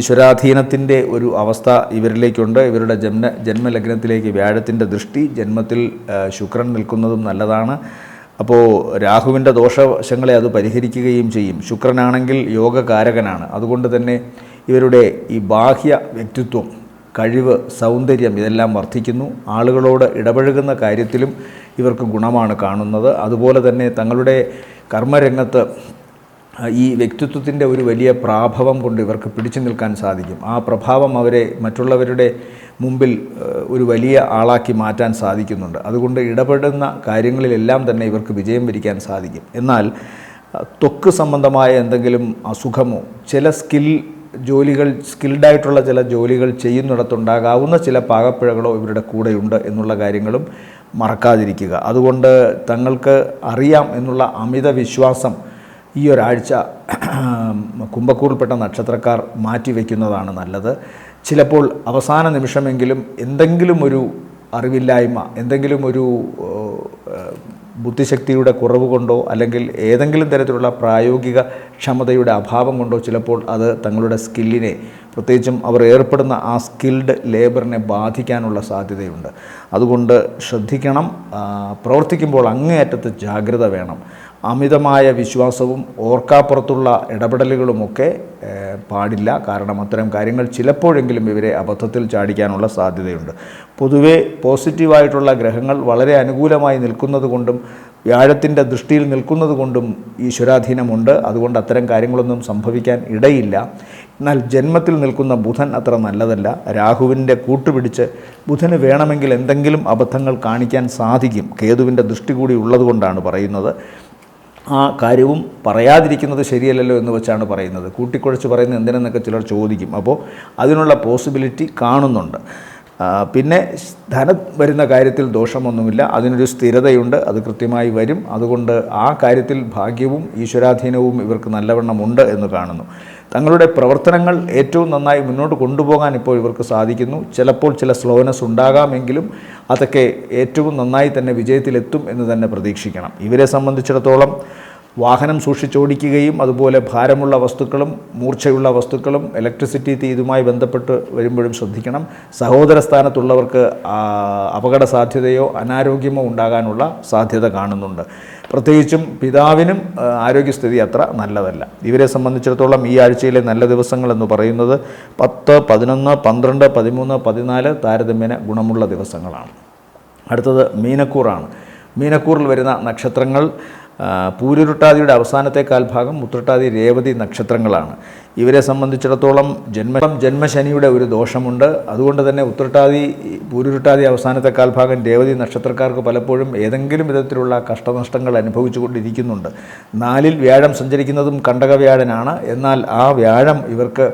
ഈശ്വരാധീനത്തിൻ്റെ ഒരു അവസ്ഥ ഇവരിലേക്കുണ്ട്. ഇവരുടെ ജന്മലഗ്നത്തിലേക്ക് വ്യാഴത്തിൻ്റെ ദൃഷ്ടി, ജന്മത്തിൽ ശുക്രൻ നിൽക്കുന്നതും നല്ലതാണ്. അപ്പോൾ രാഹുവിൻ്റെ ദോഷവശങ്ങളെ അത് പരിഹരിക്കുകയും ചെയ്യും. ശുക്രനാണെങ്കിൽ യോഗകാരകനാണ്. അതുകൊണ്ട് തന്നെ ഇവരുടെ ഈ ബാഹ്യ വ്യക്തിത്വം, കഴിവ്, സൗന്ദര്യം ഇതെല്ലാം വർദ്ധിക്കുന്നു. ആളുകളോട് ഇടപഴകുന്ന കാര്യത്തിലും ഇവർക്ക് ഗുണമാണ് കാണുന്നത്. അതുപോലെ തന്നെ തങ്ങളുടെ കർമ്മരംഗത്ത് ഈ വ്യക്തിത്വത്തിൻ്റെ ഒരു വലിയ പ്രാഭവം കൊണ്ട് ഇവർക്ക് പിടിച്ചു നിൽക്കാൻ സാധിക്കും. ആ പ്രഭാവം അവരെ മറ്റുള്ളവരുടെ മുമ്പിൽ ഒരു വലിയ ആളാക്കി മാറ്റാൻ സാധിക്കുന്നുണ്ട്. അതുകൊണ്ട് ഇടപെടുന്ന കാര്യങ്ങളിലെല്ലാം തന്നെ ഇവർക്ക് വിജയം വരിക്കാൻ സാധിക്കും. എന്നാൽ ത്വക്ക് സംബന്ധമായ എന്തെങ്കിലും അസുഖമോ ചില സ്കിൽഡായിട്ടുള്ള ചില ജോലികൾ ചെയ്യുന്നിടത്തുണ്ടാകാവുന്ന ചില പാകപ്പിഴകളോ ഇവരുടെ കൂടെയുണ്ട് എന്നുള്ള കാര്യങ്ങളും മറക്കാതിരിക്കുക. അതുകൊണ്ട് തങ്ങൾക്ക് അറിയാം എന്നുള്ള അമിത വിശ്വാസം ഈ ഒരാഴ്ച കുംഭക്കൂറിൽപ്പെട്ട നക്ഷത്രക്കാർ മാറ്റിവെക്കുന്നതാണ് നല്ലത്. ചിലപ്പോൾ അവസാന നിമിഷമെങ്കിലും എന്തെങ്കിലും ഒരു അറിവില്ലായ്മ, എന്തെങ്കിലും ഒരു ബുദ്ധിശക്തിയുടെ കുറവ് കൊണ്ടോ അല്ലെങ്കിൽ ഏതെങ്കിലും തരത്തിലുള്ള പ്രായോഗിക ക്ഷമതയുടെ അഭാവം കൊണ്ടോ ചിലപ്പോൾ അത് തങ്ങളുടെ സ്കില്ലിനെ, പ്രത്യേകിച്ചും അവർ ഏർപ്പെടുന്ന ആ സ്കിൽഡ് ലേബറിനെ ബാധിക്കാനുള്ള സാധ്യതയുണ്ട്. അതുകൊണ്ട് ശ്രദ്ധിക്കണം. പ്രവർത്തിക്കുമ്പോൾ അങ്ങേയറ്റത്ത് ജാഗ്രത വേണം. അമിതമായ വിശ്വാസവും ഓർക്കാപ്പുറത്തുള്ള ഇടപെടലുകളുമൊക്കെ പാടില്ല. കാരണം അത്തരം കാര്യങ്ങൾ ചിലപ്പോഴെങ്കിലും ഇവരെ അബദ്ധത്തിൽ ചാടിക്കാനുള്ള സാധ്യതയുണ്ട്. പൊതുവെ പോസിറ്റീവായിട്ടുള്ള ഗ്രഹങ്ങൾ വളരെ അനുകൂലമായി നിൽക്കുന്നത് കൊണ്ടും വ്യാഴത്തിൻ്റെ ദൃഷ്ടിയിൽ നിൽക്കുന്നത് കൊണ്ടും ഈശ്വരാധീനമുണ്ട്. അതുകൊണ്ട് അത്തരം കാര്യങ്ങളൊന്നും സംഭവിക്കാൻ ഇടയില്ല. എന്നാൽ ജന്മത്തിൽ നിൽക്കുന്ന ബുധൻ അത്ര നല്ലതല്ല. രാഹുവിൻ്റെ കൂട്ടുപിടിച്ച് ബുധന് വേണമെങ്കിൽ എന്തെങ്കിലും അബദ്ധങ്ങൾ കാണിക്കാൻ സാധിക്കും. കേതുവിൻ്റെ ദൃഷ്ടി കൂടി ഉള്ളതുകൊണ്ടാണ് പറയുന്നത്. ആ കാര്യവും പറയാതിരിക്കുന്നത് ശരിയല്ലല്ലോ എന്ന് വെച്ചാണ് പറയുന്നത്. കൂട്ടിക്കുഴച്ച് പറയുന്നത് എന്തിനെന്നൊക്കെ ചിലർ ചോദിക്കും. അപ്പോൾ അതിനുള്ള പോസിബിലിറ്റി കാണുന്നുണ്ട്. പിന്നെ ധനം വരുന്ന കാര്യത്തിൽ ദോഷമൊന്നുമില്ല, അതിനൊരു സ്ഥിരതയുണ്ട്, അത് കൃത്യമായി വരും. അതുകൊണ്ട് ആ കാര്യത്തിൽ ഭാഗ്യവും ഈശ്വരാധീനവും ഇവർക്ക് നല്ലവണ്ണമുണ്ട് എന്ന് കാണുന്നു. തങ്ങളുടെ പ്രവർത്തനങ്ങൾ ഏറ്റവും നന്നായി മുന്നോട്ട് കൊണ്ടുപോകാൻ ഇപ്പോൾ ഇവർക്ക് സാധിക്കുന്നു. ചിലപ്പോൾ ചില സ്ലോനെസ് ഉണ്ടാകാമെങ്കിലും അതൊക്കെ ഏറ്റവും നന്നായി തന്നെ വിജയത്തിലെത്തും എന്ന് തന്നെ പ്രതീക്ഷിക്കണം. ഇവരെ സംബന്ധിച്ചിടത്തോളം വാഹനം സൂക്ഷിച്ചോടിക്കുകയും അതുപോലെ ഭാരമുള്ള വസ്തുക്കളും മൂർച്ചയുള്ള വസ്തുക്കളും ഇലക്ട്രിസിറ്റി ഇതുമായി ബന്ധപ്പെട്ട് വരുമ്പോഴും ശ്രദ്ധിക്കണം. സഹോദര സ്ഥാനത്തുള്ളവർക്ക് അപകട സാധ്യതയോ അനാരോഗ്യമോ ഉണ്ടാകാനുള്ള സാധ്യത കാണുന്നുണ്ട്. പ്രത്യേകിച്ചും പിതാവിനും ആരോഗ്യസ്ഥിതി അത്ര നല്ലതല്ല. ഇവരെ സംബന്ധിച്ചിടത്തോളം ഈ ആഴ്ചയിലെ നല്ല ദിവസങ്ങളെന്ന് പറയുന്നത് 10, 11, 12, 13, 14 താരതമ്യേന ഗുണമുള്ള ദിവസങ്ങളാണ്. അടുത്തത് മീനക്കൂറാണ്. മീനക്കൂറിൽ വരുന്ന നക്ഷത്രങ്ങൾ പൂരുരുട്ടാതിയുടെ അവസാനത്തെ കാൽഭാഗം, ഉത്രട്ടാതി, രേവതി നക്ഷത്രങ്ങളാണ്. ഇവരെ സംബന്ധിച്ചിടത്തോളം ജന്മശനിയുടെ ഒരു ദോഷമുണ്ട്. അതുകൊണ്ട് തന്നെ ഉത്രട്ടാതി, പൂരുരുട്ടാതി അവസാനത്തെ കാൽഭാഗം, രേവതി നക്ഷത്രക്കാർക്ക് പലപ്പോഴും ഏതെങ്കിലും വിധത്തിലുള്ള കഷ്ടനഷ്ടങ്ങൾ അനുഭവിച്ചു കൊണ്ടിരിക്കുന്നുണ്ട്. 4-ൽ വ്യാഴം സഞ്ചരിക്കുന്നതും കണ്ടകവ്യാഴനാണ്. എന്നാൽ ആ വ്യാഴം ഇവർക്ക്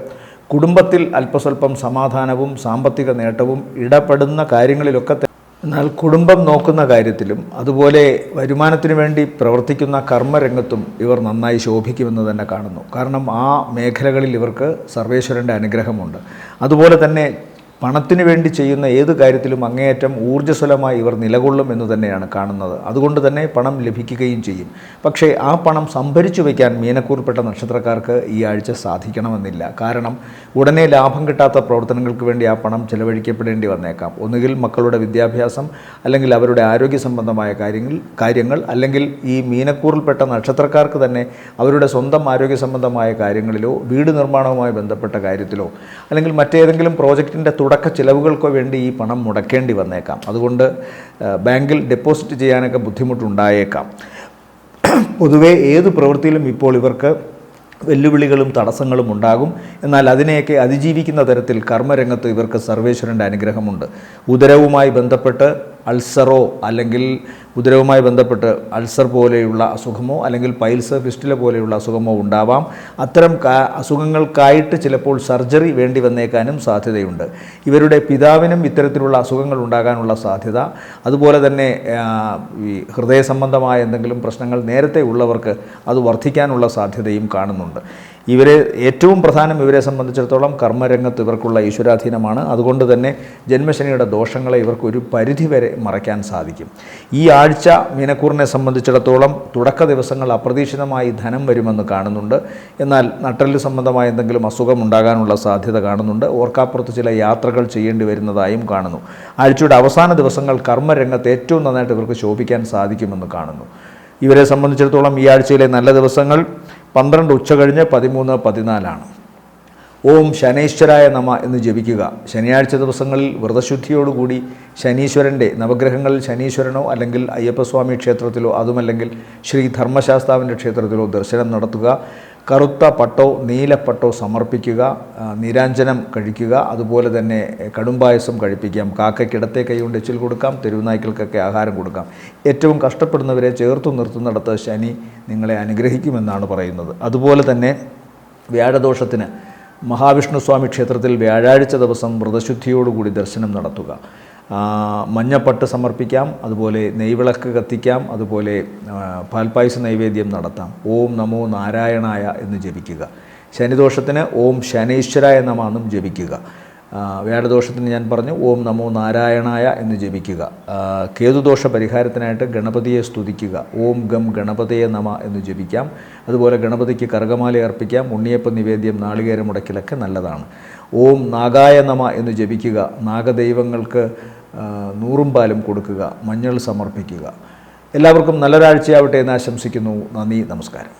കുടുംബത്തിൽ അല്പസ്വല്പം സമാധാനവും സാമ്പത്തിക നേട്ടവും ഇടപെടുന്ന കാര്യങ്ങളിലൊക്കെ. എന്നാൽ കുടുംബം നോക്കുന്ന കാര്യത്തിലും അതുപോലെ വരുമാനത്തിനു വേണ്ടി പ്രവർത്തിക്കുന്ന കർമ്മരംഗത്തും ഇവർ നന്നായി ശോഭിക്കുമെന്ന് തന്നെ കാണുന്നു. കാരണം ആ മേഖലകളിൽ ഇവർക്ക് സർവേശ്വരൻ്റെ അനുഗ്രഹമുണ്ട്. അതുപോലെ തന്നെ പണത്തിനു വേണ്ടി ചെയ്യുന്ന ഏത് കാര്യത്തിലും അങ്ങേയറ്റം ഊർജ്ജസ്വലമായി ഇവർ നിലകൊള്ളും എന്ന് തന്നെയാണ് കാണുന്നത്. അതുകൊണ്ട് തന്നെ പണം ലഭിക്കുകയും ചെയ്യും. പക്ഷേ ആ പണം സംഭരിച്ചു വയ്ക്കാൻ മീനക്കൂറിൽപ്പെട്ട നക്ഷത്രക്കാർക്ക് ഈ ആഴ്ച സാധിക്കണമെന്നില്ല. കാരണം ഉടനെ ലാഭം കിട്ടാത്ത പ്രവർത്തനങ്ങൾക്ക് വേണ്ടി ആ പണം ചെലവഴിക്കപ്പെടേണ്ടി വന്നേക്കാം. ഒന്നുകിൽ മക്കളുടെ വിദ്യാഭ്യാസം, അല്ലെങ്കിൽ അവരുടെ ആരോഗ്യ സംബന്ധമായ കാര്യങ്ങൾ, അല്ലെങ്കിൽ ഈ മീനക്കൂറിൽപ്പെട്ട നക്ഷത്രക്കാർക്ക് തന്നെ അവരുടെ സ്വന്തം ആരോഗ്യ സംബന്ധമായ കാര്യങ്ങളിലോ വീട് നിർമ്മാണവുമായി ബന്ധപ്പെട്ട കാര്യത്തിലോ അല്ലെങ്കിൽ മറ്റേതെങ്കിലും പ്രോജക്റ്റിൻ്റെ തുടക്ക ചിലവുകൾക്കോ വേണ്ടി ഈ പണം മുടക്കേണ്ടി വന്നേക്കാം. അതുകൊണ്ട് ബാങ്കിൽ ഡെപ്പോസിറ്റ് ചെയ്യാനൊക്കെ ബുദ്ധിമുട്ടുണ്ടായേക്കാം. പൊതുവേ ഏത് പ്രവൃത്തിയിലും ഇപ്പോൾ ഇവർക്ക് വെല്ലുവിളികളും തടസ്സങ്ങളും ഉണ്ടാകും. എന്നാൽ അതിനെയൊക്കെ അതിജീവിക്കുന്ന തരത്തിൽ കർമ്മരംഗത്ത് ഇവർക്ക് സർവേശ്വരൻ്റെ അനുഗ്രഹമുണ്ട്. ഉദരവുമായി ബന്ധപ്പെട്ട് അൾസറോ അല്ലെങ്കിൽ ഉദരവുമായി ബന്ധപ്പെട്ട് അൾസർ പോലെയുള്ള അസുഖമോ അല്ലെങ്കിൽ പൈൽസ്, ഫിസ്റ്റുല പോലെയുള്ള അസുഖമോ ഉണ്ടാവാം. അത്തരം അസുഖങ്ങൾക്കായിട്ട് ചിലപ്പോൾ സർജറി വേണ്ടി വന്നേക്കാനും സാധ്യതയുണ്ട്. ഇവരുടെ പിതാവിനും ഇത്തരത്തിലുള്ള അസുഖങ്ങൾ ഉണ്ടാകാനുള്ള സാധ്യത, അതുപോലെ തന്നെ ഈ ഹൃദയ സംബന്ധമായ എന്തെങ്കിലും പ്രശ്നങ്ങൾ നേരത്തെ ഉള്ളവർക്ക് അത് വർദ്ധിക്കാനുള്ള സാധ്യതയും കാണുന്നുണ്ട്. ഏറ്റവും പ്രധാനം ഇവരെ സംബന്ധിച്ചിടത്തോളം കർമ്മരംഗത്ത് ഇവർക്കുള്ള ഈശ്വരാധീനമാണ്. അതുകൊണ്ട് തന്നെ ജന്മശനിയുടെ ദോഷങ്ങളെ ഇവർക്കൊരു പരിധിവരെ മറയ്ക്കാൻ സാധിക്കും. ഈ ആഴ്ച മീനക്കൂറിനെ സംബന്ധിച്ചിടത്തോളം തുടക്ക ദിവസങ്ങൾ അപ്രതീക്ഷിതമായി ധനം വരുമെന്ന് കാണുന്നുണ്ട്. എന്നാൽ നട്ടെല്ല് സംബന്ധമായ എന്തെങ്കിലും അസുഖം ഉണ്ടാകാനുള്ള സാധ്യത കാണുന്നുണ്ട്. ഓർക്കാപ്പുറത്ത് ചില യാത്രകൾ ചെയ്യേണ്ടി വരുന്നതായും കാണുന്നു. ആഴ്ചയുടെ അവസാന ദിവസങ്ങൾ കർമ്മരംഗത്ത് ഏറ്റവും നന്നായിട്ട് ഇവർക്ക് ശോഭിക്കാൻ സാധിക്കുമെന്ന് കാണുന്നു. ഇവരെ സംബന്ധിച്ചിടത്തോളം ഈ ആഴ്ചയിലെ നല്ല ദിവസങ്ങൾ 12 ഉച്ചകഴിഞ്ഞ് 13, 14 ഓം ശനൈശ്വരായ നമ എന്ന് ജപിക്കുക. ശനിയാഴ്ച ദിവസങ്ങളിൽ വ്രതശുദ്ധിയോടുകൂടി ശനീശ്വരൻ്റെ, നവഗ്രഹങ്ങളിൽ ശനീശ്വരനോ അല്ലെങ്കിൽ അയ്യപ്പസ്വാമി ക്ഷേത്രത്തിലോ അതുമല്ലെങ്കിൽ ശ്രീ ധർമ്മശാസ്താവിൻ്റെ ക്ഷേത്രത്തിലോ ദർശനം നടത്തുക. കറുത്ത പട്ടോ നീലപ്പട്ടോ സമർപ്പിക്കുക. നീരാഞ്ജനം കഴിക്കുക. അതുപോലെ തന്നെ കടുംപായസം കഴിപ്പിക്കാം. കാക്കയ്ക്ക് ഇടത്തെ കൈ കൊണ്ട് എച്ചിൽ കൊടുക്കാം. തെരുവുനായ്ക്കൾക്കൊക്കെ ആഹാരം കൊടുക്കാം. ഏറ്റവും കഷ്ടപ്പെടുന്നവരെ ചേർത്തു നിർത്തുന്നിടത്ത് ശനി നിങ്ങളെ അനുഗ്രഹിക്കുമെന്നാണ് പറയുന്നത്. അതുപോലെ തന്നെ വ്യാഴദോഷത്തിന് മഹാവിഷ്ണു സ്വാമി ക്ഷേത്രത്തിൽ വ്യാഴാഴ്ച ദിവസം വ്രതശുദ്ധിയോടുകൂടി ദർശനം നടത്തുക. മഞ്ഞപ്പട്ട് സമർപ്പിക്കാം. അതുപോലെ നെയ്വിളക്ക് കത്തിക്കാം. അതുപോലെ പാൽപ്പായസ നൈവേദ്യം നടത്താം. ഓം നമോ നാരായണായ എന്ന് ജപിക്കുക. ശനിദോഷത്തിന് ഓം ശനൈശ്വരായ നമ എന്നും ജപിക്കുക. വ്യാഴദോഷത്തിന് ഞാൻ പറഞ്ഞു ഓം നമോ നാരായണായ എന്ന് ജപിക്കുക. കേതുദോഷ പരിഹാരത്തിനായിട്ട് ഗണപതിയെ സ്തുതിക്കുക. ഓം ഗം ഗണപതയെ നമ എന്ന് ജപിക്കാം. അതുപോലെ ഗണപതിക്ക് കറുകമാല അർപ്പിക്കാം. ഉണ്ണിയപ്പ നിവേദ്യം, നാളികേരമുടക്കിലൊക്കെ നല്ലതാണ്. ഓം നാഗായ നമ എന്ന് ജപിക്കുക. നാഗദൈവങ്ങൾക്ക് 100 പാലും കൊടുക്കുക. മഞ്ഞൾ സമർപ്പിക്കുക. എല്ലാവർക്കും നല്ലൊരാഴ്ചയാവട്ടെ എന്ന് ആശംസിക്കുന്നു. നന്ദി, നമസ്കാരം.